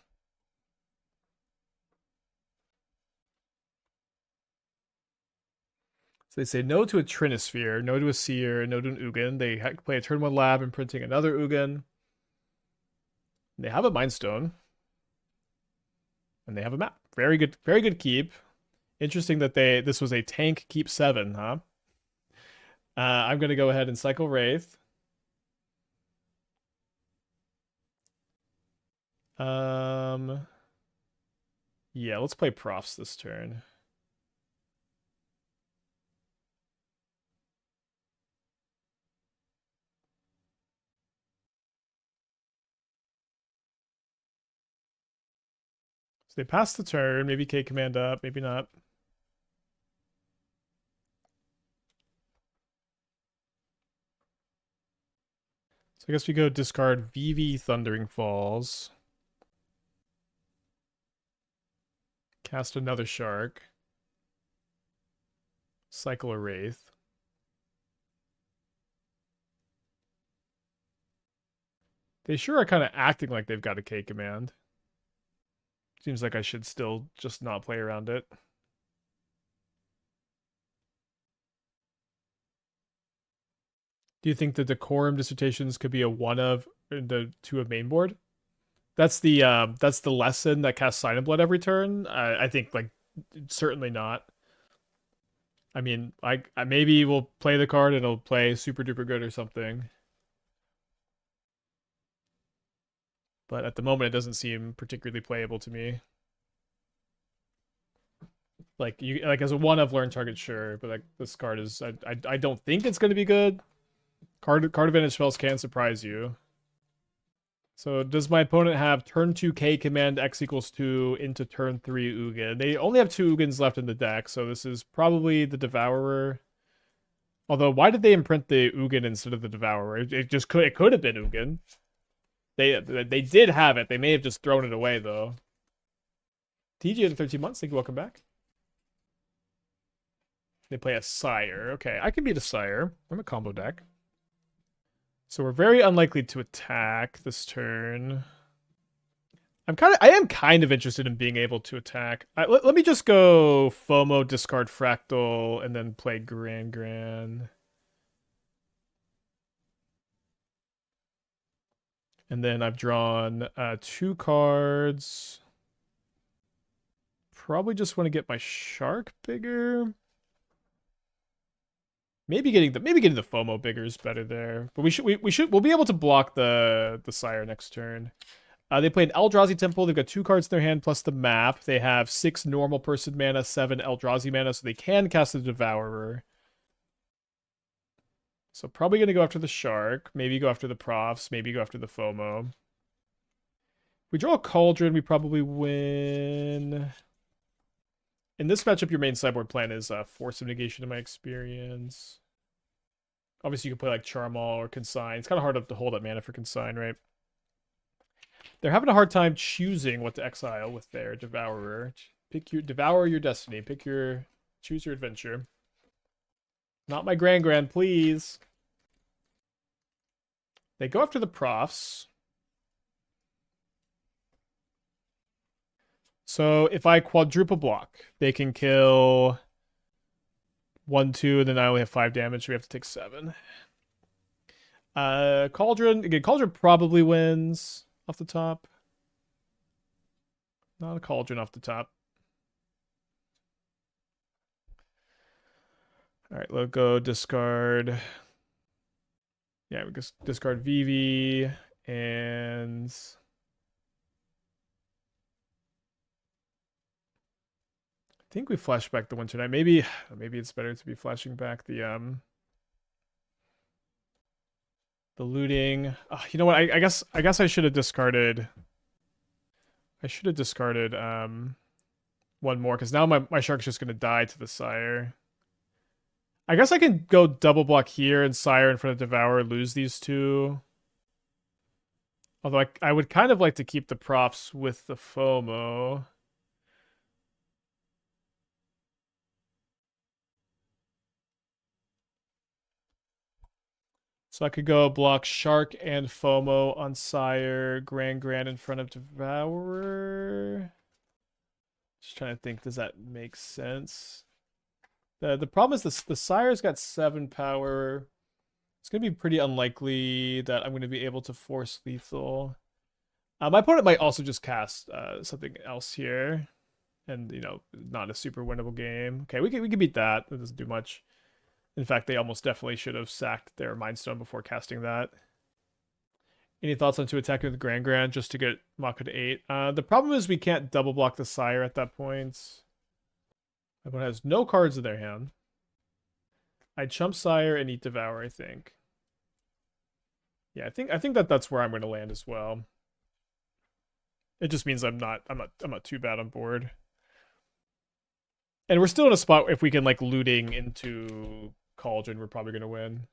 A: So they say no to a Trinisphere, no to a Seer, no to an Ugin. They play a turn 1 lab, imprinting another Ugin. They have a Mind Stone. And they have a map. Very good keep. Interesting that this was a tank keep 7, huh? I'm going to go ahead and cycle Wraith. Yeah, let's play Profts this turn. So they pass the turn, maybe K command up, maybe not. So I guess we go discard Vivi Thundering Falls. Cast another Shark. Cycle a Wraith. They sure are kind of acting like they've got a K command. Seems like I should still just not play around it. Do you think the Decorum Dissertations could be a one of the 2 of main board? That's the lesson that casts Sign of Blood every turn. I think like certainly not. I mean, I maybe we'll play the card and it'll play super duper good or something. But at the moment, it doesn't seem particularly playable to me. Like as a one of learn target, sure, but like this card is I don't think it's going to be good. Card advantage spells can surprise you. So does my opponent have turn 2 K command X equals 2 into turn 3 Ugin? They only have 2 Ugins left in the deck, so this is probably the Devourer. Although, why did they imprint the Ugin instead of the Devourer? It could have been Ugin. They did have it. They may have just thrown it away though. TG in 13 months. Thank you. Welcome back. They play a Sire. Okay, I can beat a Sire. I'm a combo deck. So we're very unlikely to attack this turn. I am kind of interested in being able to attack. Let me just go FOMO, discard Fractal, and then play Gran-Gran. And then I've drawn 2 cards. Probably just want to get my Shark bigger. Maybe getting the FOMO bigger is better there. But we'll be able to block the Sire next turn. They play an Eldrazi Temple. They've got 2 cards in their hand plus the map. They have 6 normal person mana, 7 Eldrazi mana, so they can cast the Devourer. So probably going to go after the Shark. Maybe go after the Profs. Maybe go after the FOMO. We draw a Cauldron, we probably win. In this matchup, your main sideboard plan is Force of Negation in my experience. Obviously, you can play like Charmal or Consign. It's kind of hard to hold up mana for Consign, right? They're having a hard time choosing what to exile with their Devourer. Devour your destiny. Choose your adventure. Not my Gran-Gran, please. They go after the Profs. So if I quadruple block, they can kill 1-2, and then I only have 5 damage, so we have to take 7. Cauldron. Again, Cauldron probably wins off the top. Not a Cauldron off the top. Alright, let's go discard. Yeah, we just discard Vivi and I think we flash back the Winternight. Maybe it's better to be flashing back the looting. You know what? I guess I should have discarded. I should have discarded one more because now my shark's just gonna die to the Sire. I guess I can go double block here and Sire in front of Devour, lose these two. Although I would kind of like to keep the props with the FOMO. So I could go block Shark and FOMO on Sire, Gran-Gran in front of Devourer. Just trying to think, does that make sense? The problem is the Sire's got 7 power. It's going to be pretty unlikely that I'm going to be able to force lethal. My opponent might also just cast something else here. And, you know, not a super winnable game. Okay, we can beat that. That doesn't do much. In fact, they almost definitely should have sacked their Mind Stone before casting that. Any thoughts on to attacking with Gran-Gran just to get Mako to 8? The problem is we can't double block the Sire at that point. Everyone has no cards in their hand. I'd chump Sire and eat Devour, I think. Yeah, I think that's where I'm going to land as well. It just means I'm not too bad on board. And we're still in a spot if we can like looting into Cauldron, we're probably going to win.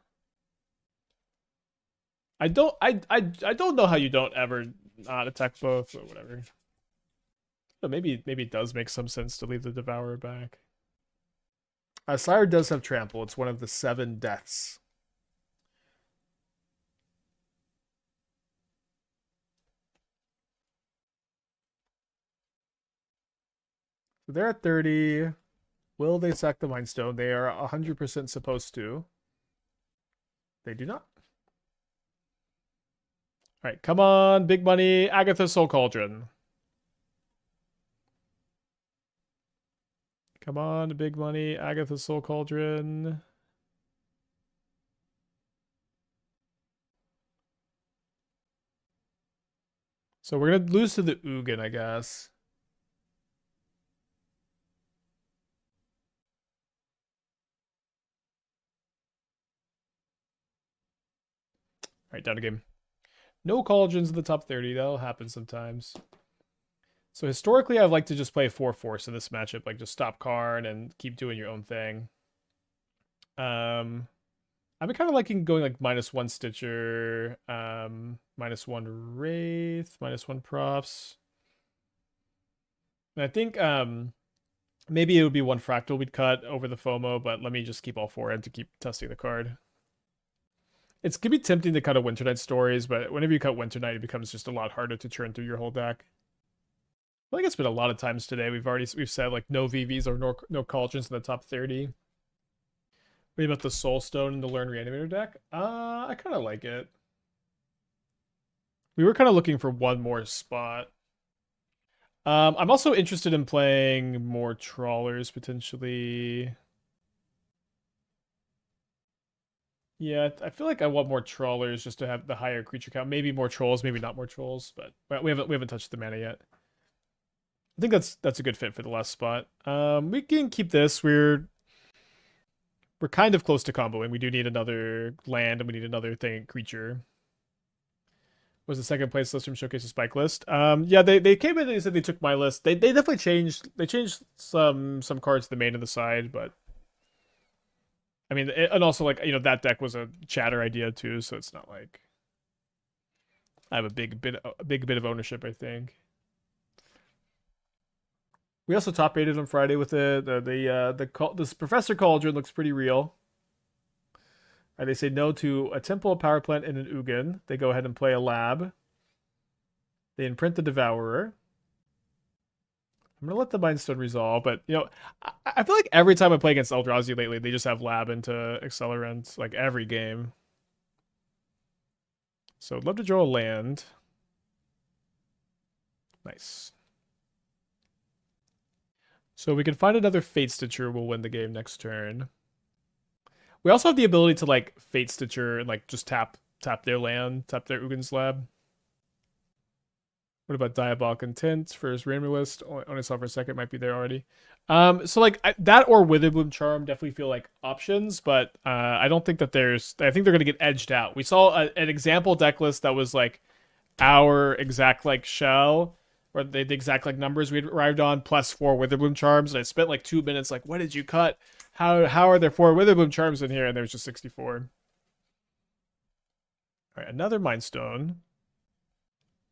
A: I don't know how you don't ever not attack both or whatever. But maybe it does make some sense to leave the Devourer back. Sire does have trample. It's one of the 7 deaths. So they're at 30. Will they sack the Mind Stone? They are 100% supposed to. They do not. All right, come on, big money. Agatha Soul Cauldron. Come on, big money. Agatha Soul Cauldron. So we're going to lose to the Ugin, I guess. All right, down a game. No Cauldrons in the top 30. That'll happen sometimes. So historically, I've liked to just play 4 Force in this matchup. Like, just stop Karn and keep doing your own thing. I've been kind of liking going like -1 Stitcher, -1 Wraith, -1 Profs. And I think maybe it would be 1 Fractal we'd cut over the FOMO, but let me just keep all 4 in to keep testing the card. It's gonna be tempting to cut a Winternight Stories, but whenever you cut Winternight, it becomes just a lot harder to churn through your whole deck. I think it's been a lot of times today. We've said like no VVs or no Cauldrons in the top 30. What about the Soul Stone and the Learn Reanimator deck? I kind of like it. We were kind of looking for one more spot. I'm also interested in playing more Trawlers potentially. Yeah, I feel like I want more Trawlers just to have the higher creature count. Maybe more Trolls, maybe not more Trolls, but we haven't touched the mana yet. I think that's a good fit for the last spot. We can keep this. We're kind of close to comboing. We do need another land and we need another creature. Was the second place list from Showcase the Spike list. Yeah, they came in and they said they took my list. They definitely changed some cards to the main and the side, but I mean, and also like that deck was a chatter idea too, so it's not like I have a big bit of ownership. I think we also top rated on Friday with this Professor Cauldron looks pretty real. They say no to a temple, a power plant, and an Ugin. They go ahead and play a lab. They imprint the Devourer. I'm gonna let the Mindstone resolve, but I feel like every time I play against Eldrazi lately, they just have lab into Accelerant, like every game. So I'd love to draw a land. Nice. So we can find another Fatestitcher, we'll win the game next turn. We also have the ability to like Fatestitcher and like just tap their land, tap their Ugin's lab. What about Diabolic Intent for his Random list? Only saw for a second, might be there already. So like that or Witherbloom Charm definitely feel like options, but I don't think that there's. I think they're gonna get edged out. We saw an example deck list that was like our exact like shell, or the exact like numbers we arrived on plus 4 Witherbloom Charms, and I spent like 2 minutes like, what did you cut? How are there 4 Witherbloom Charms in here? And there's just 64. All right, another Mindstone.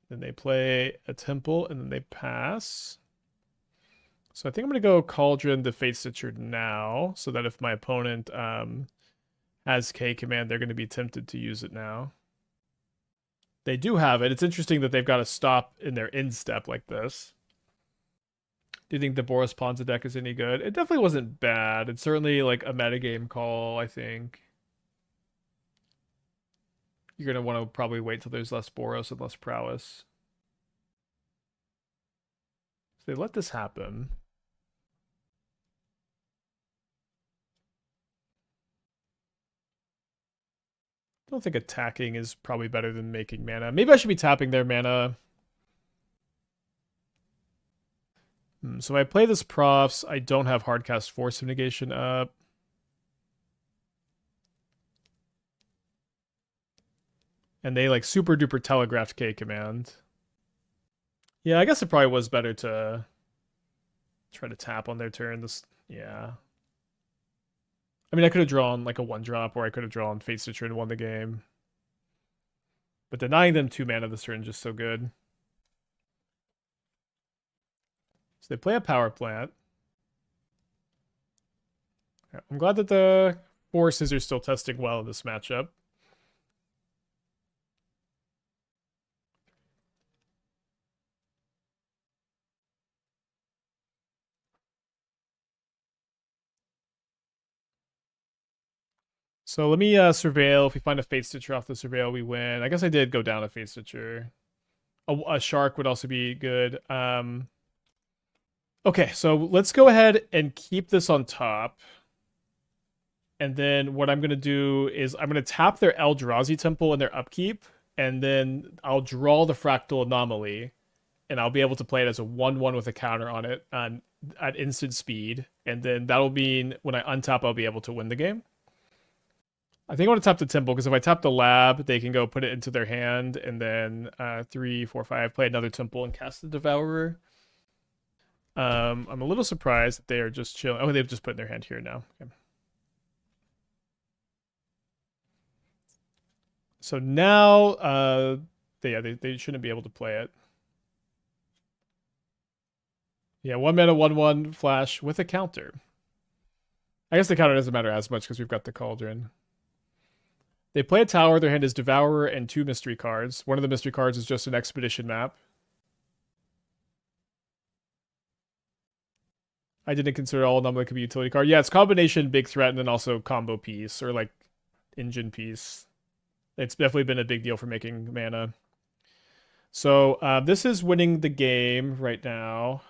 A: Then they play a Temple, and then they pass. So I think I'm going to go Cauldron to Fatestitcher now, so that if my opponent has K command, they're going to be tempted to use it now. They do have it. It's interesting that they've got to stop in their instep like this. Do you think the Boros Ponza deck is any good? It definitely wasn't bad. It's certainly like a metagame call, I think. You're going to want to probably wait till there's less Boros and less Prowess. So they let this happen. I don't think attacking is probably better than making mana. Maybe I should be tapping their mana. So if I play this Profs, I don't have Hardcast Force of Negation up. And they like super duper telegraphed K command. Yeah, I guess it probably was better to try to tap on their turn. Yeah. I mean, I could have drawn like a 1-drop, or I could have drawn Fatestitcher and won the game. But denying them 2 mana this turn is just so good. So they play a power plant. I'm glad that the forces are still testing well in this matchup. So let me surveil. If we find a Fatestitcher off the surveil, we win. I guess I did go down a Fatestitcher. A shark would also be good. Okay, so let's go ahead and keep this on top. And then what I'm going to do is I'm going to tap their Eldrazi Temple in their upkeep, and then I'll draw the Fractal Anomaly, and I'll be able to play it as a 1/1 with a counter on it at instant speed. And then that'll mean when I untap, I'll be able to win the game. I think I want to tap the Temple, because if I tap the Lab, they can go put it into their hand, and then 3, 4, 5, play another Temple and cast the Devourer. I'm a little surprised that they are just chilling. Oh, they've just put in their hand here now. Okay. So now, they shouldn't be able to play it. Yeah, 1 mana, 1/1 flash with a counter. I guess the counter doesn't matter as much because we've got the Cauldron. They play a tower. Their hand is Devourer and 2 mystery cards. One of the mystery cards is just an expedition map. I didn't consider all anomaly could be utility card. Yeah, it's combination big threat and then also combo piece or like engine piece. It's definitely been a big deal for making mana. So this is winning the game right now.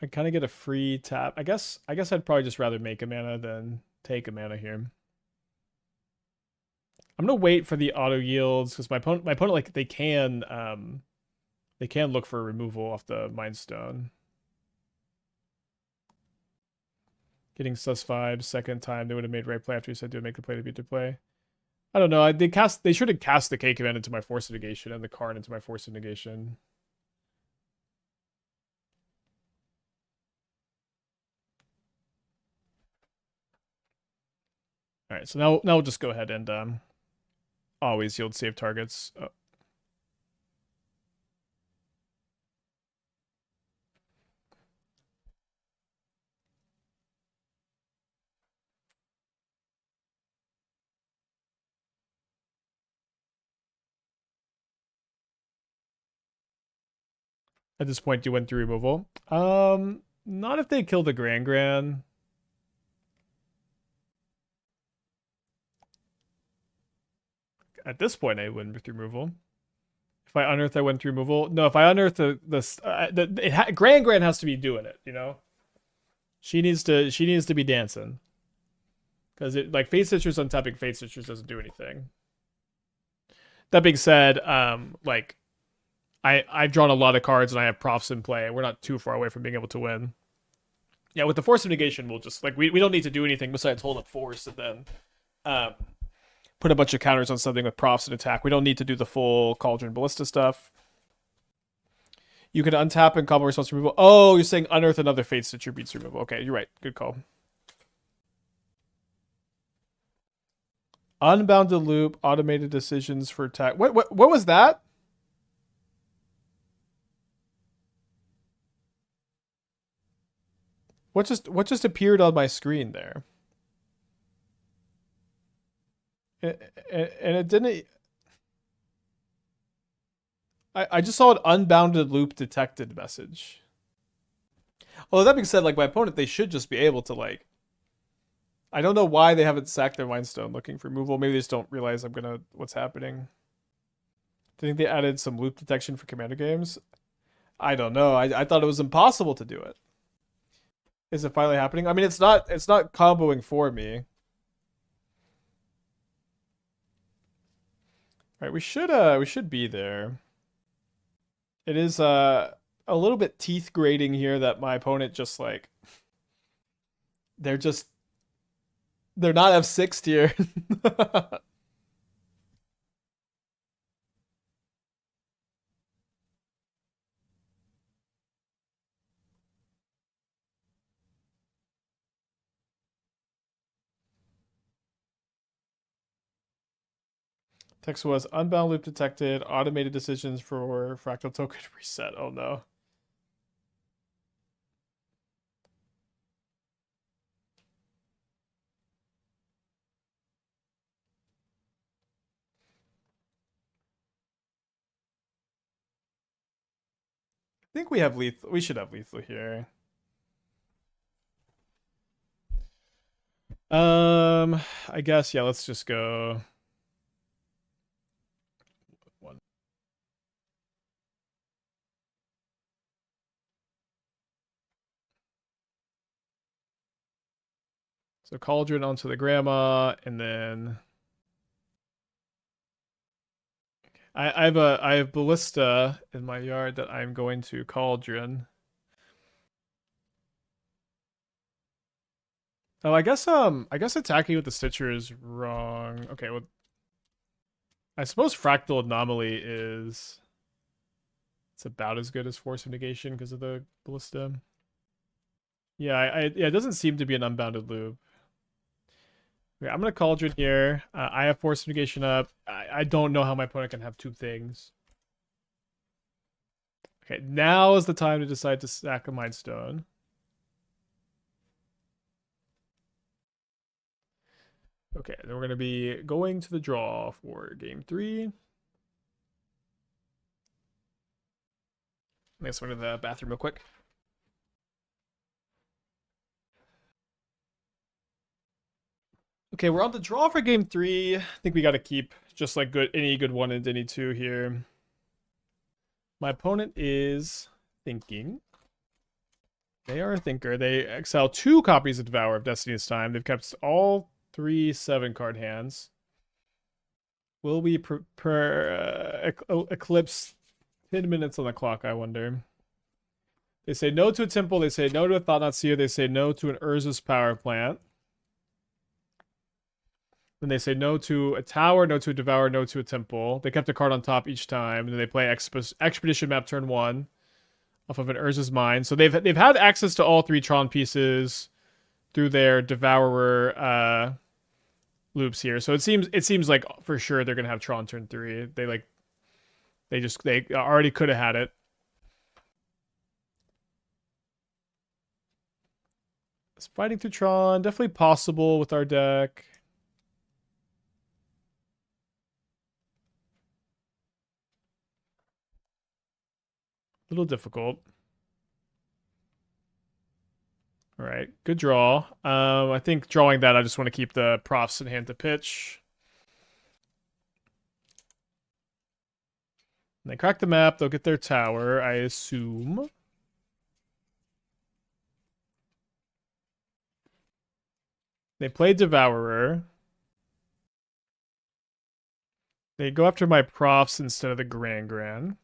A: I kind of get a free tap. I guess I'd probably just rather make a mana than take a mana here. I'm gonna wait for the auto yields because my opponent like they can look for removal off the Mindstone. Getting +5 second time, they would have made right play after you said to make the play to beat the play. I don't know. They should have cast the K command into my Force of Negation and the Karn into my Force of Negation. All right, so now we'll just go ahead and always yield save targets. Oh. At this point, you went through removal. Not if they kill the Gran-Gran. At this point, I wouldn't through removal. If I unearth, I went through removal. No, if I unearth Gran-Gran has to be doing it. You know, she needs to be dancing. Because it like Fatestitcher's untapping Fatestitchers doesn't do anything. That being said, like I've drawn a lot of cards and I have profs in play. We're not too far away from being able to win. Yeah, with the Force of Negation, we'll just like we don't need to do anything besides hold up Force and then put a bunch of counters on something with profs and attack. We don't need to do the full Cauldron Ballista stuff. You can untap and combo response removal. Oh, you're saying unearth another Fatestitcher beats removal. Okay, you're right. Good call. Unbounded loop, automated decisions for attack. What was that? What just appeared on my screen there? And it didn't. I just saw an unbounded loop detected message. Well, that being said, like my opponent, they should just be able to like. I don't know why they haven't sacked their Mindstone looking for removal. Maybe they just don't realize what's happening. Do you think they added some loop detection for Commander games? I don't know. I thought it was impossible to do it. Is it finally happening? I mean, it's not comboing for me. All right, we should be there. It is a little bit teeth grating here that my opponent just like they're not F6 here. Text was unbound loop detected, automated decisions for fractal token reset. Oh no. I think we have lethal. We should have lethal here. I guess yeah. Let's just go. One. So Cauldron onto the grandma, and then I have Ballista in my yard that I'm going to Cauldron. Oh, I guess attacking with the Stitcher is wrong. Okay, well, I suppose Fractal Anomaly it's about as good as Force of Negation because of the Ballista. Yeah, it doesn't seem to be an unbounded loop. Okay, I'm gonna Cauldron here. I have Force of Negation up. I don't know how my opponent can have two things. Okay, now is the time to decide to sack a Mind Stone. Okay, then we're gonna be going to the draw for game 3. Let's go to the bathroom real quick. Okay, we're on the draw for game 3. I think we got to keep just like any good 1 and any 2 here. My opponent is thinking. They are a thinker. They exile 2 copies of Devour of Destiny this time. They've kept all 3 7-card hands. Will we eclipse 10 minutes on the clock, I wonder? They say no to a temple. They say no to a Thought-Not Seer. They say no to an Urza's power plant. Then they say no to a tower, no to a devour, no to a temple. They kept a card on top each time, and then they play expedition map turn 1 off of an Urza's Mine. So they've had access to all 3 Tron pieces through their devourer loops here. So it seems like for sure they're gonna have Tron turn 3. They already could have had it. It's fighting through Tron, definitely possible with our deck. A little difficult. All right, good draw. I think drawing that, I just want to keep the profs in hand to pitch. And they crack the map, they'll get their tower, I assume. They play Devourer. They go after my profs instead of the Gran-Gran.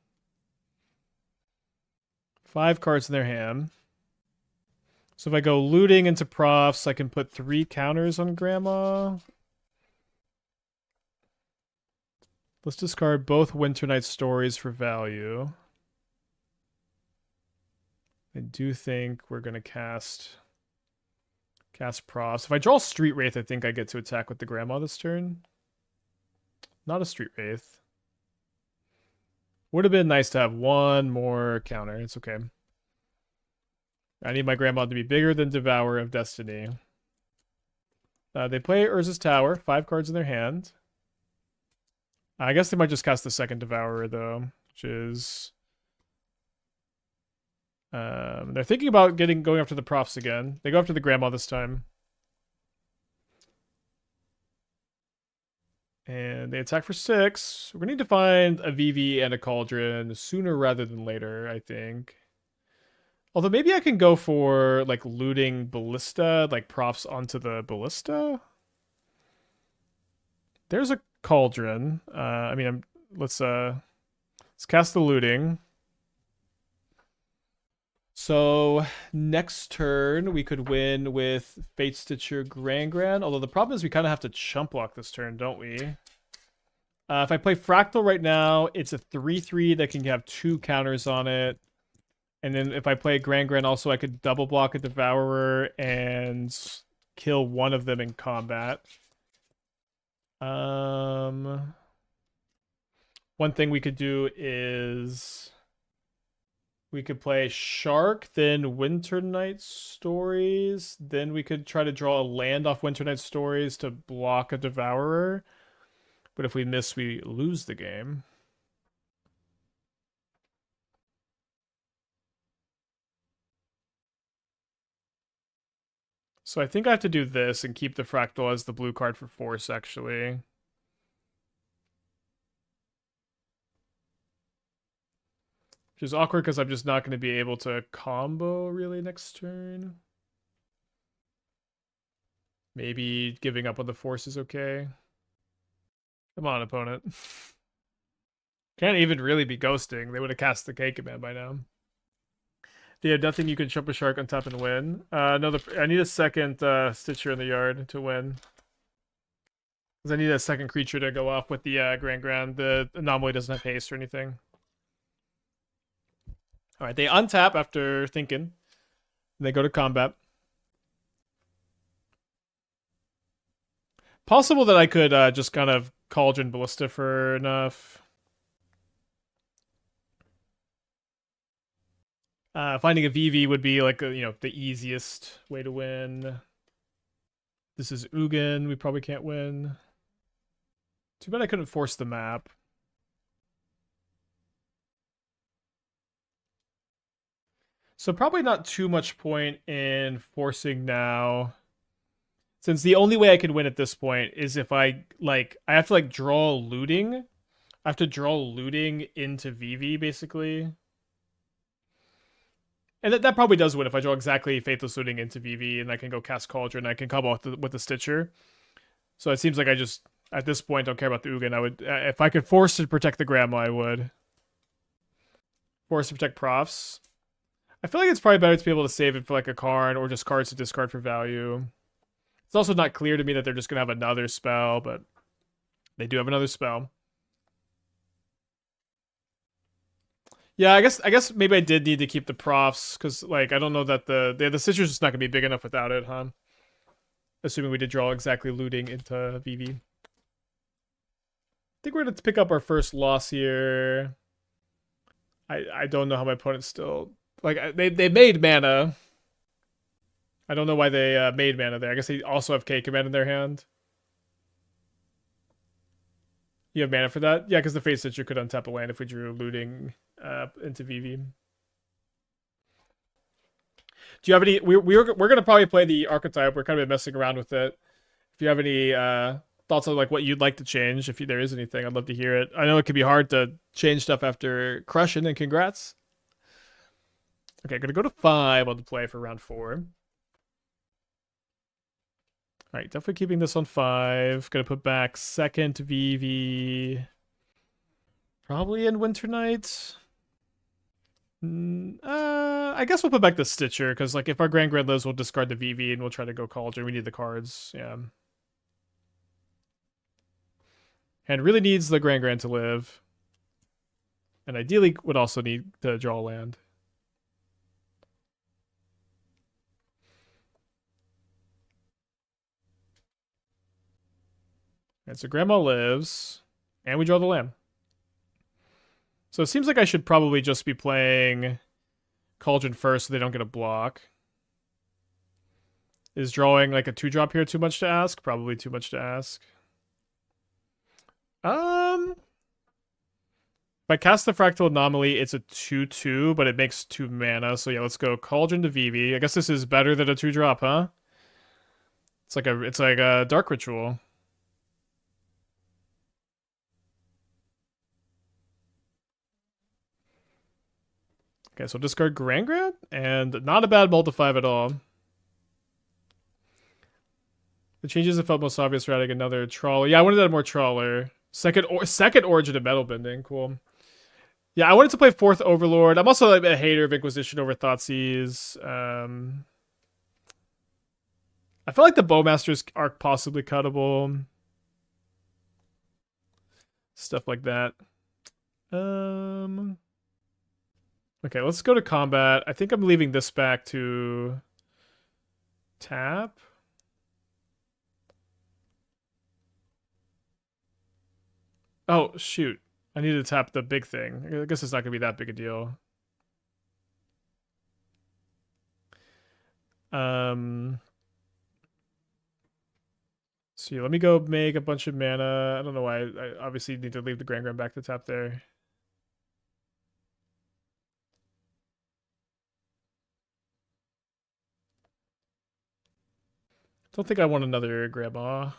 A: 5 cards in their hand. So if I go looting into profs, I can put 3 counters on Grandma. Let's discard both Winternight Stories for value. I do think we're going to cast profs. If I draw Street Wraith, I think I get to attack with the Grandma this turn. Not a Street Wraith. Would have been nice to have one more counter. It's okay. I need my Grandma to be bigger than Devourer of Destiny. They play Urza's Tower. 5 cards in their hand. I guess they might just cast the second Devourer, though, which is... they're thinking about going after the profs again. They go after the Grandma this time. And they attack for 6. We're going to need to find a Vivi and a Cauldron sooner rather than later, I think. Although maybe I can go for, like, looting Ballista, like, profs onto the Ballista. There's a Cauldron. Let's cast the looting. So next turn we could win with Fatestitcher Gran-Gran. Although the problem is we kind of have to chump block this turn, don't we? If I play Fractal right now, it's a 3/3 that can have 2 counters on it. And then if I play Gran-Gran also, I could double block a Devourer and kill one of them in combat. One thing we could do is... we could play Shark, then Winternight Stories. Then we could try to draw a land off Winternight Stories to block a Devourer. But if we miss, we lose the game. So I think I have to do this and keep the Fractal as the blue card for Force, actually. Which is awkward because I'm just not going to be able to combo really next turn. Maybe giving up on the Force is okay. Come on, opponent. Can't even really be ghosting. They would have cast the K command by now. They have nothing you can chump a Shark on top and win. No, I need a second Stitcher in the yard to win. Because I need a second creature to go off with the Gran-Gran. The Anomaly doesn't have haste or anything. Alright, they untap after thinking. And they go to combat. Possible that I could just kind of Cauldron Ballista for enough. Finding a Vivi would be like, the easiest way to win. This is Ugin. We probably can't win. Too bad I couldn't force the map. So probably not too much point in forcing now. Since the only way I can win at this point is if I have to draw looting. I have to draw looting into Vivi, basically. And that probably does win if I draw exactly Faithless Looting into Vivi and I can go cast Cauldron and I can combo with the Stitcher. So it seems like I just, at this point, don't care about the Ugin. I would, if I could force to protect the Grandma, I would. Force to protect profs. I feel like it's probably better to be able to save it for like a Karn or just cards to discard for value. It's also not clear to me that they're just gonna have another spell, but they do have another spell. Yeah, I guess maybe I did need to keep the profs because like I don't know that the citrus is not gonna be big enough without it, huh? Assuming we did draw exactly looting into Vivi. I think we're gonna pick up our first loss here. I don't know how my opponent's still like they made mana. I don't know why they made mana there. I guess they also have K command in their hand. You have mana for that? Yeah, because the Fatestitcher could untap a land if we drew looting into Vivi. Do you have any? We're gonna probably play the archetype. We're kind of messing around with it. If you have any thoughts on like what you'd like to change, if there is anything, I'd love to hear it. I know it can be hard to change stuff after crushing, and congrats. Okay, gonna go to 5 on the play for round 4. All right, definitely keeping this on 5. Gonna put back second Vivi. Probably in Winternight. I guess we'll put back the Stitcher because, like, if our Gran-Gran lives, we'll discard the Vivi and we'll try to go Cauldron. We need the cards, yeah. And really needs the Gran-Gran to live, and ideally would also need to draw a land. And so Grandma lives, and we draw the land. So it seems like I should probably just be playing Cauldron first so they don't get a block. Is drawing like a 2-drop here too much to ask? Probably too much to ask. If I cast the Fractal Anomaly, it's a 2/2, but it makes 2 mana. So yeah, let's go Cauldron to Vivi. I guess this is better than a 2-drop, huh? It's like a Dark Ritual. Okay, so discard Gran-Gran, and not a bad multi-5 at all. The changes that felt most obvious were adding another Trawler. Yeah, I wanted to add more Trawler. Second Origin of Metal Bending, cool. Yeah, I wanted to play 4th Overlord. I'm also like a hater of Inquisition over Thoughtseize. I feel like the Bowmasters are possibly cuttable. Stuff like that. Okay, let's go to combat. I think I'm leaving this back to tap. Oh, shoot. I need to tap the big thing. I guess it's not going to be that big a deal. So yeah, let me go make a bunch of mana. I don't know why. I obviously need to leave the Gran-Gran back to tap there. Don't think I want another grandma.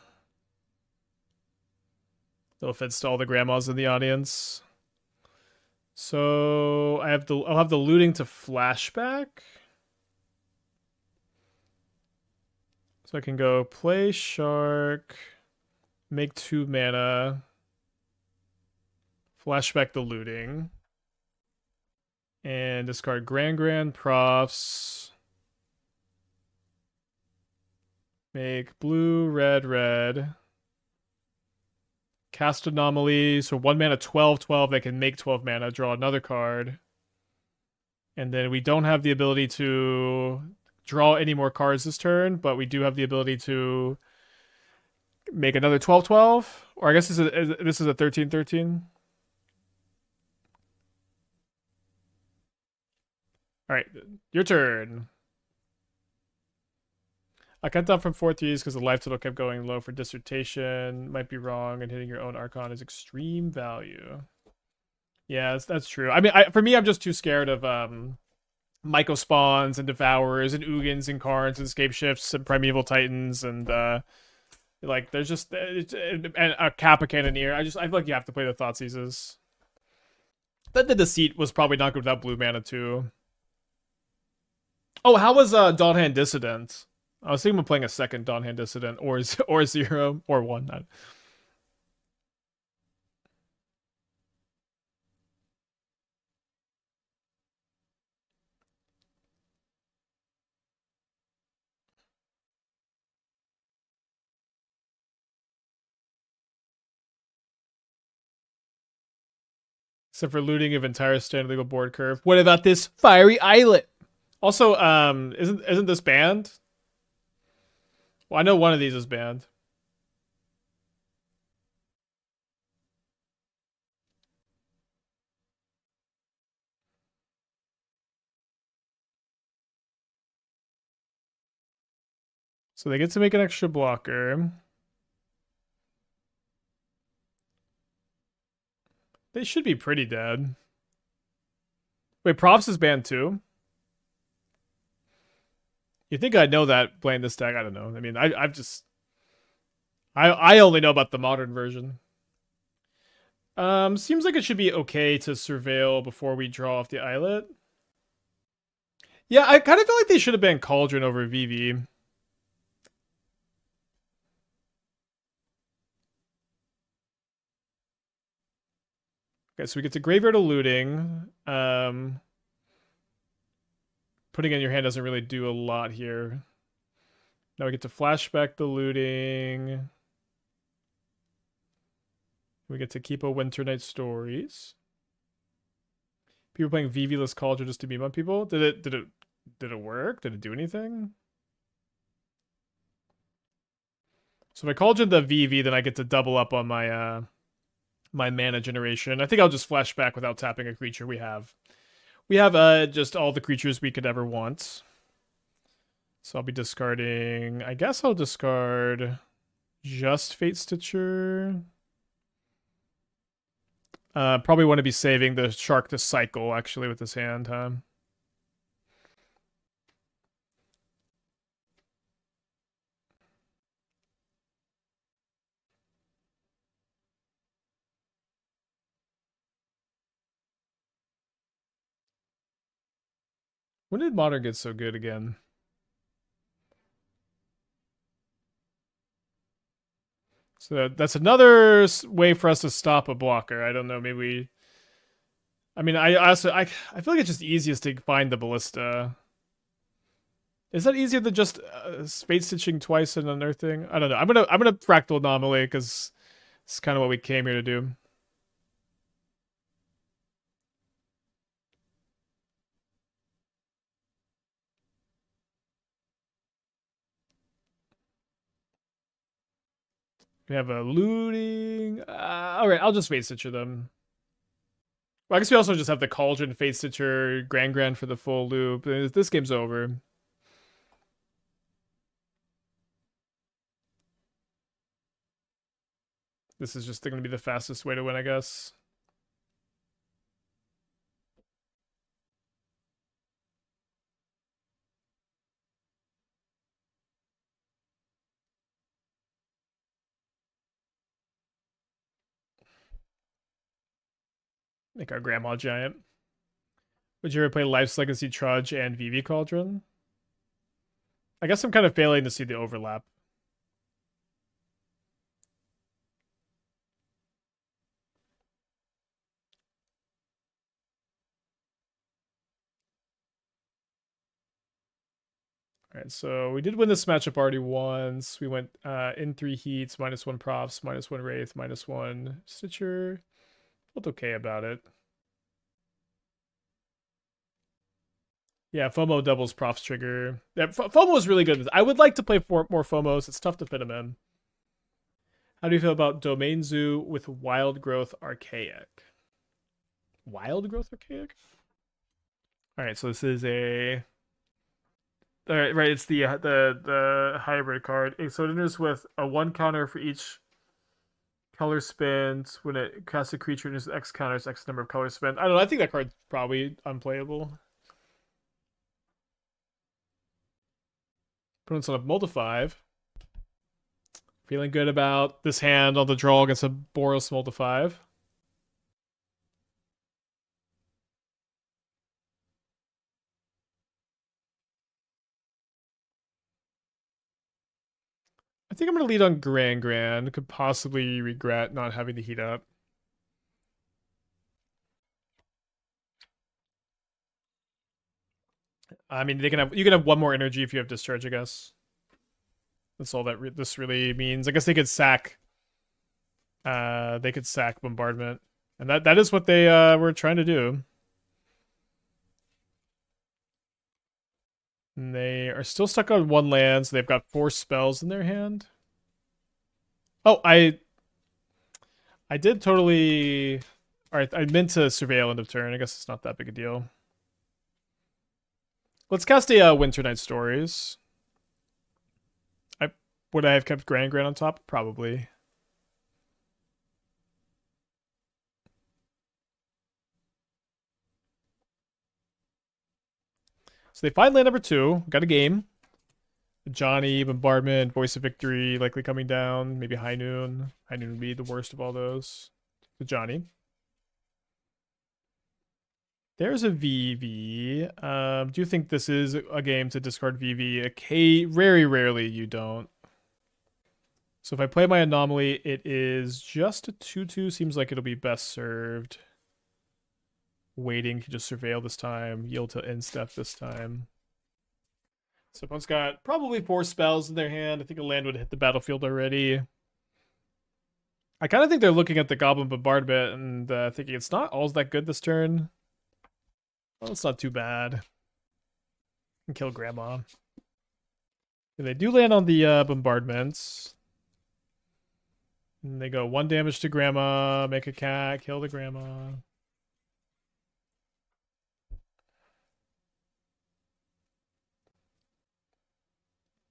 A: No offense to all the grandmas in the audience. So I'll have the looting to flashback. So I can go play Shark, make 2 mana, flashback the looting, and discard Gran-Gran Profs. Make blue, red, red. Cast Anomaly, so 1 mana, 12/12. They can make 12 mana, draw another card. And then we don't have the ability to draw any more cards this turn, but we do have the ability to make another 12/12. Or I guess this is a 13/13. All right, your turn. I cut down from 4/3s because the life total kept going low for dissertation. Might be wrong, and hitting your own Archon is extreme value. Yeah, that's true. I mean, for me, I'm just too scared of Mako Spawns and Devourers and Ugins and Karns and Scape Shifts and Primeval Titans and like there's just and a Kappa Cannoneer. I feel like you have to play the Thoughtseizes. That the Deceit was probably not good without blue mana too. Oh, how was Dawnhand Dissident? I was thinking of playing a second Dawnhand Dissident or 0 or 1. Except for looting of entire standard legal board curve. What about this Fiery Islet? Also, isn't this banned? Well, I know one of these is banned. So they get to make an extra blocker. They should be pretty dead. Wait, Props is banned too? You think I'd know that playing this deck? I don't know. I mean, I've just... I only know about the modern version. Seems like it should be okay to surveil before we draw off the Islet. Yeah, I kind of feel like they should have banned Cauldron over Vivi. Okay, so we get to Graveyard of Looting. Putting it in your hand doesn't really do a lot here. Now we get to flashback the looting. We get to keep a Winternight Stories. People playing Vivi-less Cauldron just to meme on people. Did it work? Did it do anything? So if I Cauldron the Vivi, then I get to double up on my my mana generation. I think I'll just flash back without tapping a creature we have. We have just all the creatures we could ever want. So I'll be discarding... I guess I'll discard just Fatestitcher. Probably want to be saving the Shark to cycle, actually, with this hand, huh? When did Modern get so good again? So that's another way for us to stop a blocker. I don't know, maybe... I mean, I feel like it's just easiest to find the Ballista. Is that easier than just space stitching twice and unearthing? I don't know. I'm gonna Fractal Anomaly because it's kind of what we came here to do. We have a looting. All right, I'll just Fate Stitcher them. Well, I guess we also just have the Cauldron, Fate Stitcher, Gran-Gran for the full loop. This game's over. This is just going to be the fastest way to win, I guess. Make our Grandma Giant. Would you ever play Life's Legacy Trudge and Vivi Cauldron? I guess I'm kind of failing to see the overlap. Alright, so we did win this matchup already once. We went in 3 heats, -1 Profs, -1 Wraith, -1 Stitcher. Felt okay about it. Yeah, FOMO doubles Prof's trigger. Yeah, FOMO is really good. I would like to play more FOMOs. It's tough to fit them in. How do you feel about Domain Zoo with Wild Growth Archaic? Wild Growth Archaic? Alright, so this is a... Alright, right, it's the hybrid card. So it enters with a 1 counter for each color spent. When it casts a creature, it is X counters X number of colors spent. I don't know, I think that card's probably unplayable. Opponent's on a Multi-5. Feeling good about this hand on the draw against a Boros Multi-5. I think I'm going to lead on Gran-Gran. Could possibly regret not having the heat up. I mean, you can have 1 more energy if you have Discharge, I guess. That's all that this really means. I guess they could sack. They could sack Bombardment. And that is what they were trying to do. And they are still stuck on one land, so they've got 4 spells in their hand. Oh, I did totally... Alright, I meant to surveil end of turn. I guess it's not that big a deal. Let's cast a Winternight Stories. Would I have kept Gran-Gran on top? Probably. So they find land number 2. Got a game. Johnny, Bombardment, Voice of Victory, likely coming down. Maybe High Noon. High Noon would be the worst of all those. So Johnny. There's a VV. Do you think this is a game to discard VV? Very rarely you don't. So if I play my Anomaly, it is just a 2/2. Seems like it'll be best served waiting to just surveil this time. Yield to instep this time. So opponent's got probably 4 spells in their hand. I think a land would hit the battlefield already. I kind of think they're looking at the Goblin Bombardment and thinking it's not all that good this turn. Well, it's not too bad. Can kill Grandma. And they do land on the bombardments. And they go 1 damage to Grandma, make a cat, kill the Grandma.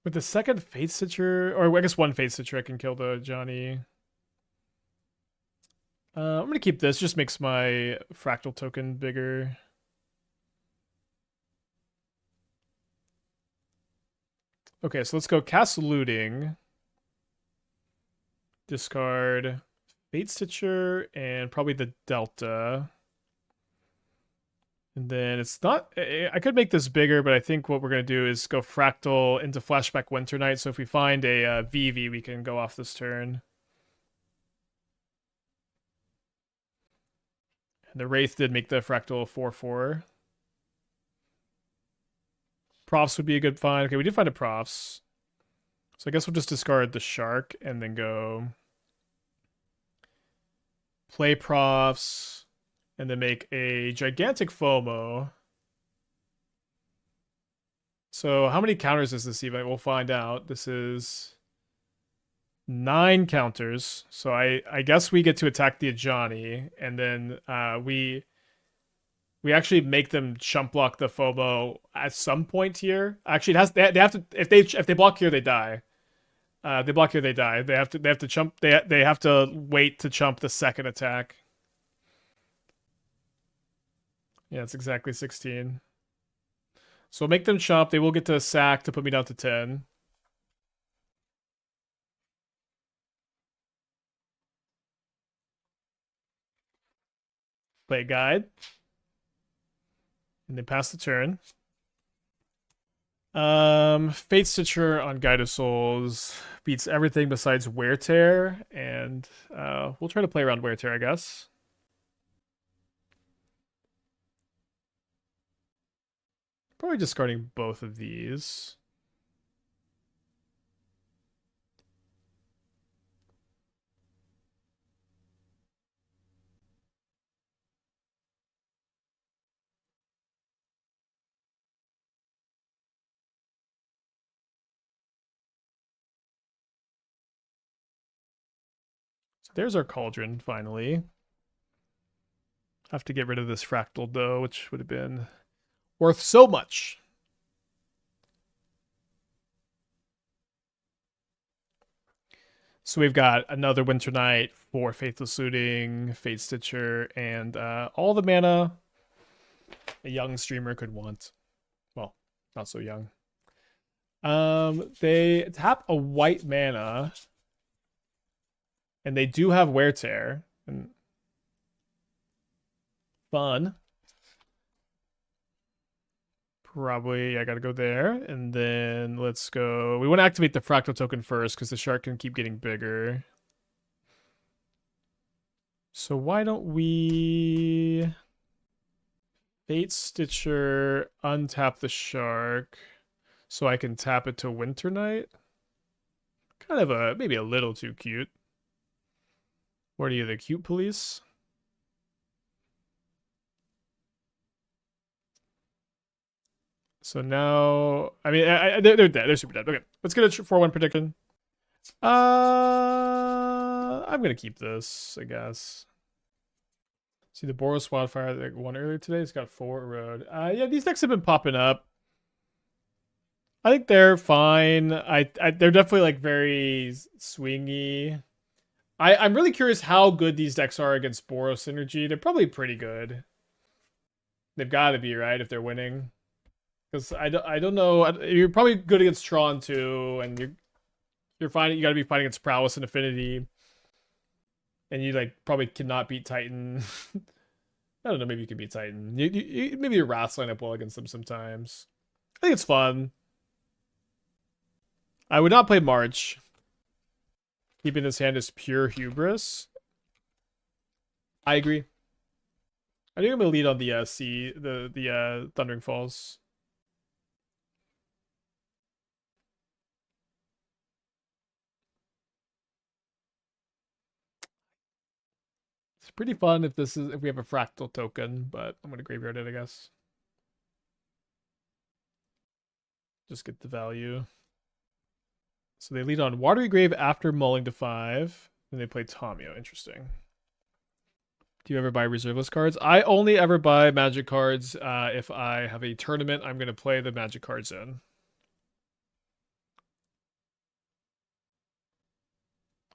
A: With the second Fatestitcher, or I guess 1 Fatestitcher, I can kill the Johnny. I'm gonna keep this, just makes my Fractal token bigger. Okay, so let's go cast Looting. Discard Fatestitcher and probably the Delta. And then it's not... I could make this bigger, but I think what we're going to do is go Fractal into Flashback Winternight. So if we find a Vivi, we can go off this turn. And the Wraith did make the Fractal 4/4. Profts would be a good find. Okay, we did find a Profts. So I guess we'll just discard the Shark and then go play Profts and then make a gigantic FOMO. So how many counters is this even? We'll find out. This is 9 counters. So I guess we get to attack the Ajani, and then we actually make them chump block the FOMO at some point here. Actually, it has they have to if they block here they die. They block here they die. They have to chump they have to wait to chump the second attack. Yeah, it's exactly 16. So we'll make them chump. They will get to sack to put me down to 10. Play a guide. And then pass the turn. Fatestitcher on Guide of Souls beats everything besides Wear Tear, and we'll try to play around Wear Tear, I guess. Probably discarding both of these. So there's our Cauldron, finally. Have to get rid of this Fractal, though, which would have been worth so much. So we've got another Winternight for Faithless Looting, Fatestitcher, and all the mana a young streamer could want. Well, not so young. They tap a white mana, and they do have Wear Tear. And fun. Probably I gotta go there, and then let's go. We want to activate the Fractal token first because the shark can keep getting bigger. So why don't we Fatestitcher, untap the shark so I can tap it to Winternight? Kind of maybe a little too cute. What are you, the cute police? So now, I mean, they're dead. They're super dead. Okay, let's get a 4-1 prediction. I'm gonna keep this, I guess. See the Boros Wildfire that won earlier today. It's got 4 road. Yeah, these decks have been popping up. I think they're fine. They're definitely like very swingy. I'm really curious how good these decks are against Boros synergy. They're probably pretty good. They've got to be, right, if they're winning. Because I don't know. You're probably good against Tron too, and you're finding you got to be fighting against Prowess and Affinity, and you like probably cannot beat Titan. I don't know. Maybe you can beat Titan. Maybe your Wraths line up well against them sometimes. I think it's fun. I would not play March. Keeping this hand is pure hubris. I agree. I think I'm gonna lead on the the Thundering Falls. It's pretty fun if we have a fractal token, but I'm gonna graveyard it, I guess. Just get the value. So they lead on Watery Grave after mulling to 5. Then they play Tamio. Interesting. Do you ever buy reserveless cards? I only ever buy magic cards if I have a tournament I'm going to play the magic cards in. All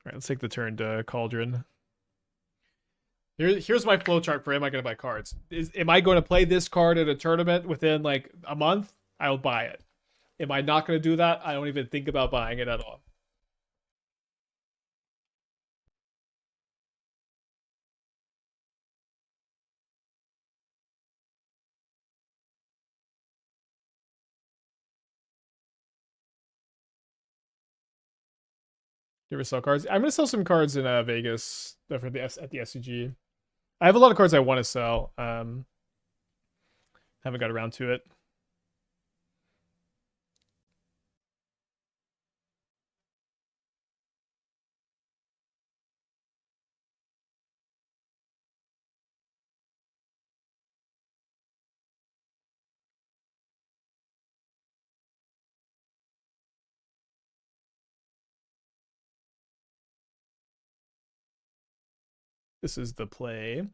A: right, let's take the turn to Cauldron. Here's my flowchart for am I going to buy cards. Am I going to play this card at a tournament within like a month? I'll buy it. Am I not going to do that? I don't even think about buying it at all. You ever sell cards? I'm going to sell some cards in Vegas for at the SCG. I have a lot of cards I want to sell. Haven't got around to it. This is the play.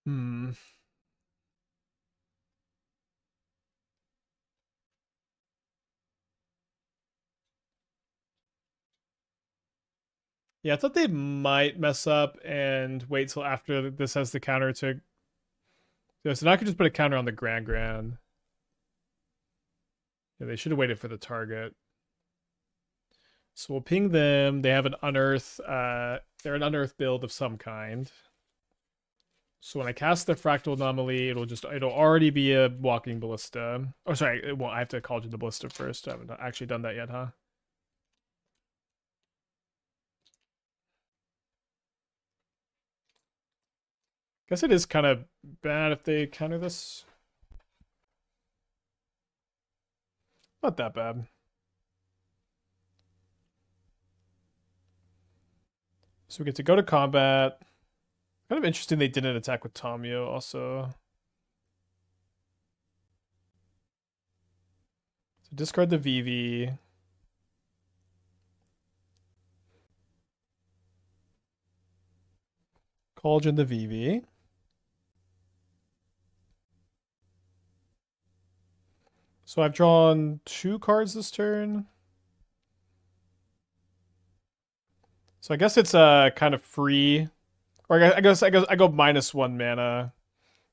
A: Yeah, I thought they might mess up and wait till after this has the counter to. Yeah, so now I could just put a counter on the Gran-Gran. Yeah, they should have waited for the target. So we'll ping them. They have an unearth. They're an unearth build of some kind. So when I cast the Fractal Anomaly, it'll already be a Walking Ballista. Oh, sorry. Well, I have to call you the Ballista first. I haven't actually done that yet, huh? Guess it is kind of bad if they counter this. Not that bad. So we get to go to combat. Kind of interesting they didn't attack with Tamio also. So discard the Vivi. Cauldron the Vivi. So I've drawn 2 cards this turn. So I guess it's kind of free. Or I guess I go -1 mana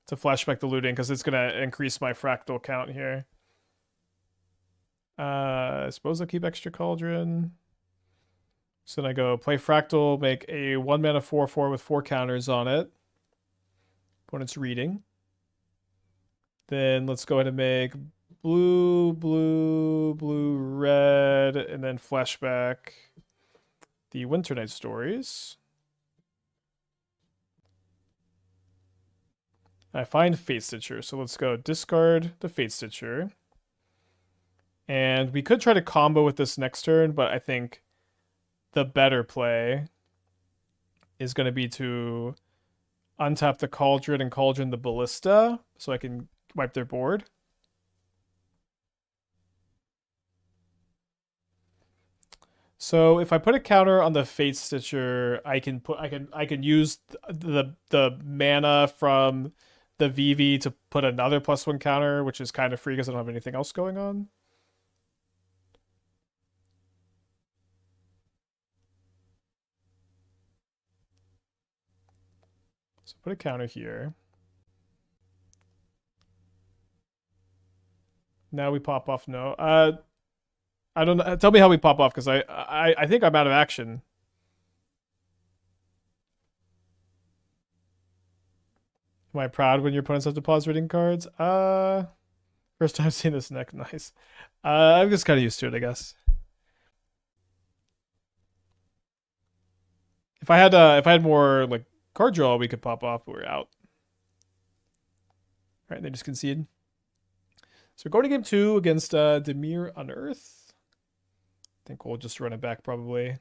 A: to flashback the looting because it's gonna increase my fractal count here. I suppose I'll keep extra Cauldron. So then I go play Fractal, make a 1 mana 4/4 with 4 counters on it. Opponent's reading. Then let's go ahead and make blue, blue, blue, red, and then flashback the Winternight Stories. I find Fatestitcher, so let's go discard the Fatestitcher. And we could try to combo with this next turn, but I think the better play is going to be to Untap the Cauldron and Cauldron the Ballista so I can wipe their board. So if I put a counter on the Fatestitcher, I can use the mana from the Vivi to put another +1 counter, which is kind of free because I don't have anything else going on. So put a counter here. Now we pop off. No, I don't know. Tell me how we pop off because I think I'm out of action. Am I proud when your opponents have to pause reading cards? First time seeing this deck. Nice. I'm just kind of used to it, I guess. If I had more like card draw, we could pop off, but we're out. All right, they just concede. So we're going to game 2 against Dimir Unearth. I think we'll just run it back probably.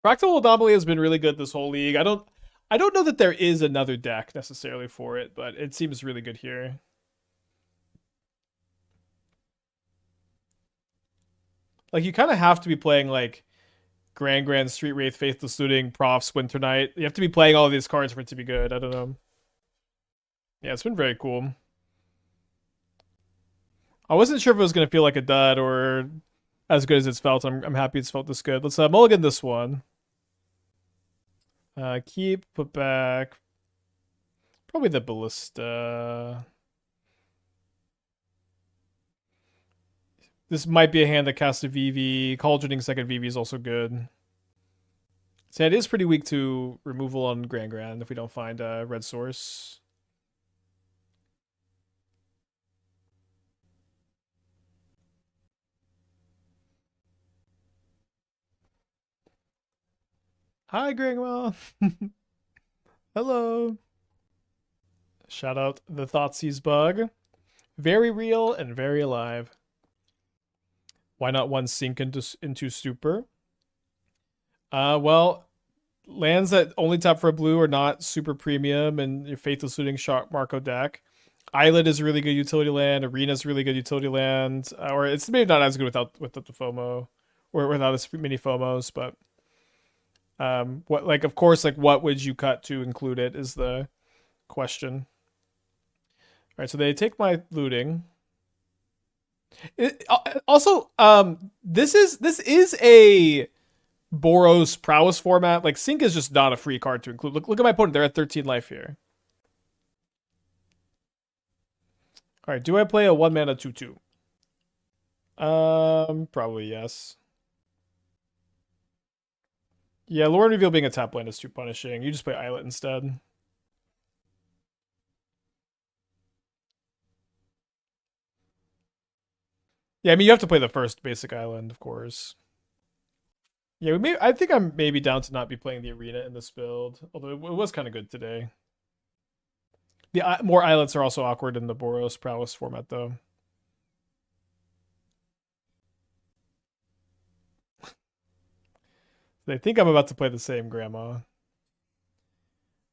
A: Fractal Anomaly has been really good this whole league. I don't know that there is another deck necessarily for it, but it seems really good here. Like you kind of have to be playing like Gran-Gran, Street Wraith, Faithless Looting, Profts, Winternight. You have to be playing all of these cards for it to be good. I don't know. Yeah, it's been very cool. I wasn't sure if it was going to feel like a dud or as good as it's felt. I'm happy it's felt this good. Let's mulligan this one. Keep, put back. Probably the Ballista. This might be a hand that casts a Vivi. Cauldroning second Vivi is also good. So it is pretty weak to removal on Gran-Gran if we don't find a red source. Hi, Gran-Gran. Hello. Shout out the Thoughtseize bug. Very real and very alive. Why not one sink into stupor? Well, lands that only tap for a blue are not super premium, and your Faithless Looting Shark Marco deck. Islet is a really good utility land. Arena is a really good utility land, or it's maybe not as good without the FOMO, or without as many FOMOs. But what like of course like what would you cut to include it is the question. All right, so they take my looting. Also, this is a Boros prowess format. Like Sync is just not a free card to include. Look at my opponent; they're at 13 life here. All right, do I play a 1-mana 2/2? Probably yes. Yeah, Lord Reveal being a tap land is too punishing. You just play Islet instead. Yeah, I mean you have to play the first basic island, of course. Yeah, I think I'm maybe down to not be playing the arena in this build, although it was kind of good today. The more islets are also awkward in the Boros prowess format, though. They think I'm about to play the same, Grandma.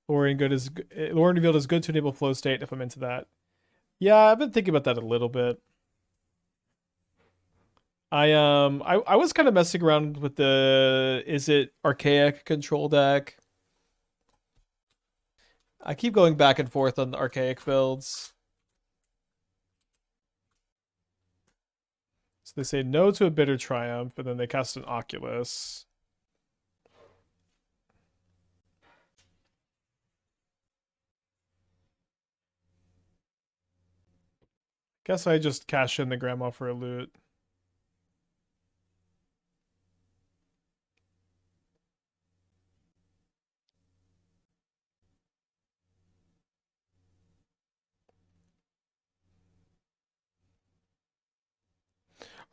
A: Lauren Revealed is good to enable flow state if I'm into that. Yeah, I've been thinking about that a little bit. I was kind of messing around with the is it archaic control deck. I keep going back and forth on the archaic builds. So they say no to a Bitter Triumph, and then they cast an Oculus. Guess I just cash in the Grandma for a loot.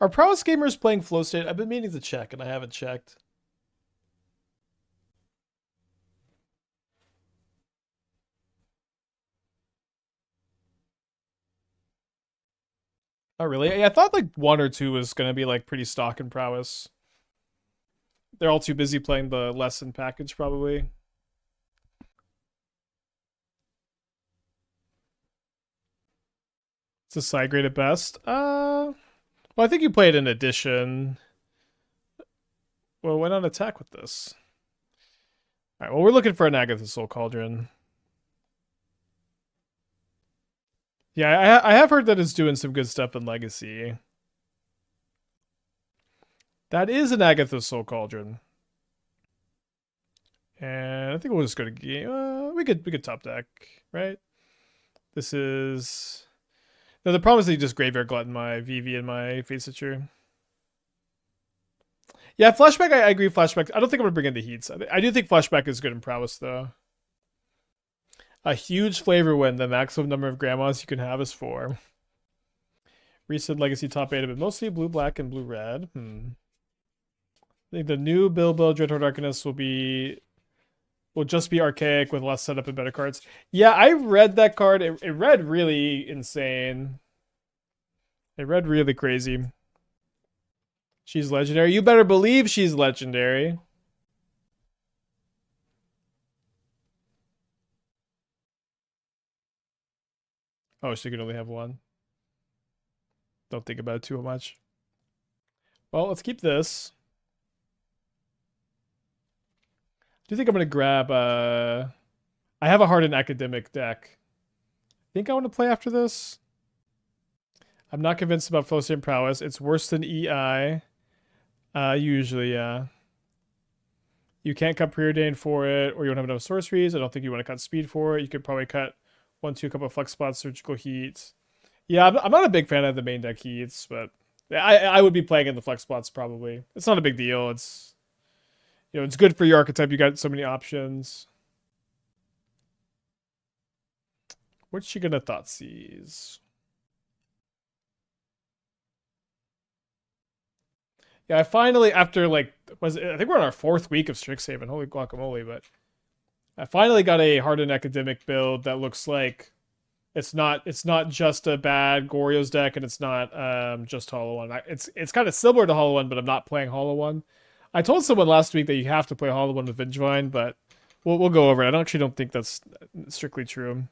A: Are prowess gamers playing flow state? I've been meaning to check, and I haven't checked. Oh, really? Yeah, I thought like 1 or 2 was gonna be like pretty stock in prowess. They're all too busy playing the lesson package, probably. It's a side grade at best. Well, I think you played an addition. Well, why not attack with this? All right. Well, we're looking for an Agatha Soul Cauldron. Yeah, I have heard that it's doing some good stuff in Legacy. That is an Agatha Soul Cauldron. And I think we'll just go to game. We could top deck, right? This is. No, the problem is that you just graveyard glutton my Vivi and my Fatestitcher. Yeah, flashback. I agree. Flashback. I don't think I'm gonna bring in the heats. I do think flashback is good in prowess though. A huge flavor win. The maximum number of grandmas you can have is 4. Recent Legacy top 8 have been mostly blue, black, and blue, red. I think the new Bilbo Dreadhorde Arcanist will just be archaic with less setup and better cards. Yeah, I read that card. It read really insane. It read really crazy. She's legendary. You better believe she's legendary. Oh, she can only have 1. Don't think about it too much. Well, let's keep this. Do you think I'm going to grab... I have a Hardened Academic deck. Think I want to play after this? I'm not convinced about Flowstone Prowess. It's worse than EI. Usually, yeah. You can't cut Preordain for it, or you don't have enough sorceries. I don't think you want to cut speed for it. You could probably cut 1-2 a couple of flex spots, surgical heat. Yeah, I'm not a big fan of the main deck heats, but I would be playing in the flex spots probably. It's not a big deal. It's it's good for your archetype. You got so many options. What's she gonna Thoughtseize? Yeah, I finally, after I think we're on our 4th week of Strixhaven. Holy guacamole! But I finally got a Hardened Academic build that looks like it's not just a bad Goryo's deck, and it's not just Hollow One. It's kind of similar to Hollow One, but I'm not playing Hollow One. I told someone last week that you have to play Hollow One with Vengevine, but we'll go over it. I actually don't think that's strictly true.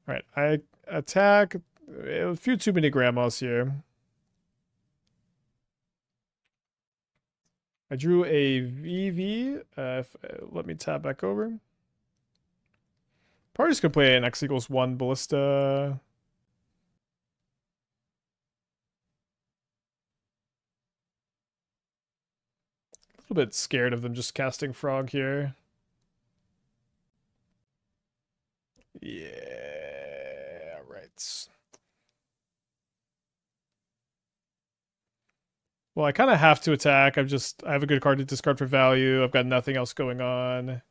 A: All right, I attack a few too many grandmas here. I drew a VV. Let me tab back over. Probably just gonna play an X=1 Ballista. A little bit scared of them just casting Frog here. Yeah, right. Well, I kind of have to attack. I have a good card to discard for value. I've got nothing else going on.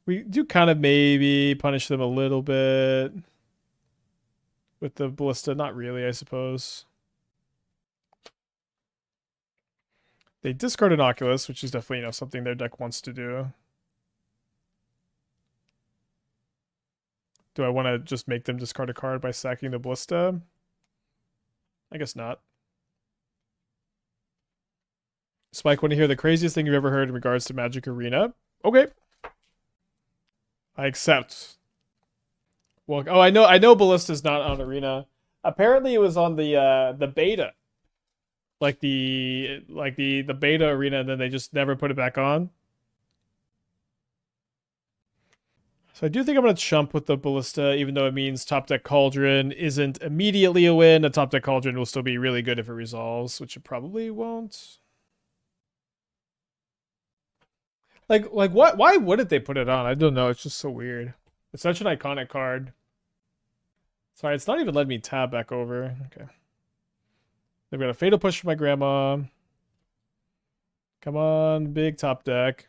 A: We do kind of maybe punish them a little bit with the Ballista. Not really, I suppose. They discard an Oculus, which is definitely, something their deck wants to do. Do I want to just make them discard a card by sacking the Ballista? I guess not. Spike, want to hear the craziest thing you've ever heard in regards to Magic Arena? Okay. I accept. Well, I know Ballista's not on Arena. Apparently it was on the beta. Like the beta arena, and then they just never put it back on. So I do think I'm going to chump with the Ballista, even though it means top deck Cauldron isn't immediately a win. A top deck Cauldron will still be really good if it resolves, which it probably won't. Like what? Why wouldn't they put it on? I don't know. It's just so weird. It's such an iconic card. Sorry, it's not even letting me tab back over. Okay. They've got a Fatal Push for my grandma. Come on, big top deck.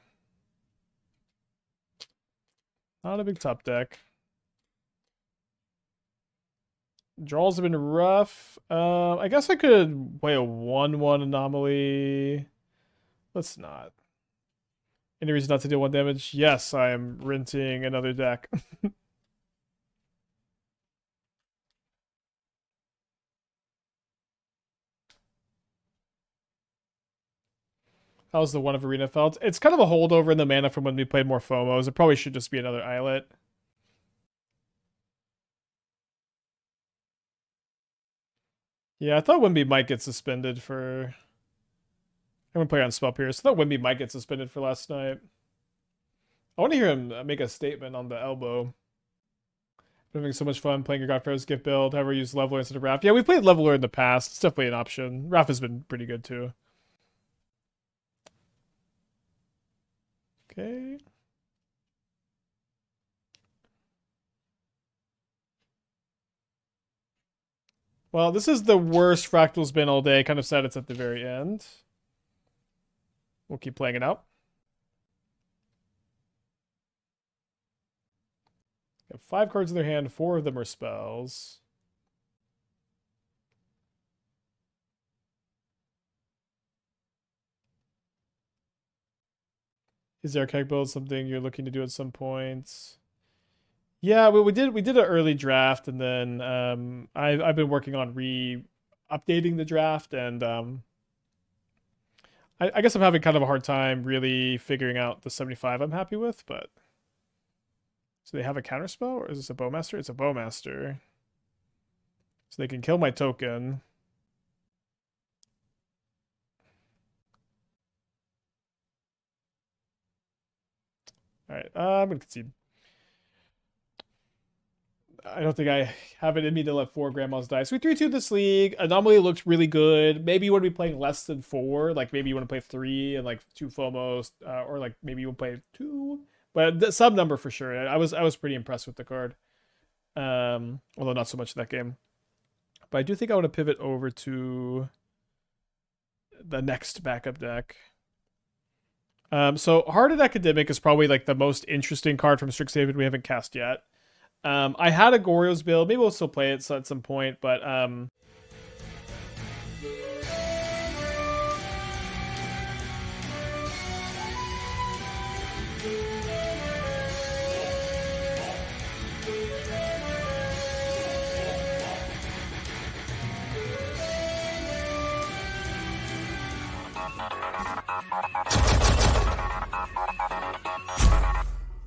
A: Not a big top deck. Draws have been rough. I guess I could play a 1/1 Anomaly. Let's not. Any reason not to deal 1 damage? Yes, I am renting another deck. How's the one of Arena felt? It's kind of a holdover in the mana from when we played more FOMOs. It probably should just be another Islet. Yeah, I thought Wimby might get suspended for... I'm gonna play on Spell Pierce. I thought Wimby might get suspended for last night. I want to hear him make a statement on the elbow. I'm having so much fun playing your Godfarer's Gift build. However, use Leveler instead of Raph. Yeah, we played Leveler in the past. It's definitely an option. Raph has been pretty good too. Okay. Well, this is the worst Fractal's been all day. Kind of sad it's at the very end. We'll keep playing it out. Got 5 cards in their hand. 4 of them are spells. Is the archaic build something you're looking to do at some point? Yeah, we did an early draft, and then I've been working on updating the draft, and I guess I'm having kind of a hard time really figuring out the 75 I'm happy with, but so they have a counterspell, or is this a Bowmaster? It's a Bowmaster. So they can kill my token. Alright, I'm gonna concede. I don't think I have it in me to let 4 grandmas die. So we 3-2 this league. Anomaly looked really good. Maybe you want to be playing less than 4. Like maybe you want to play 3 and like 2 FOMOs, or like maybe you want to play 2. But the sub number for sure. I was pretty impressed with the card. Although not so much in that game. But I do think I want to pivot over to the next backup deck. So Hearted Academic is probably like the most interesting card from Strixhaven we haven't cast yet. I had a Goryo's build. Maybe we'll still play it at some point, but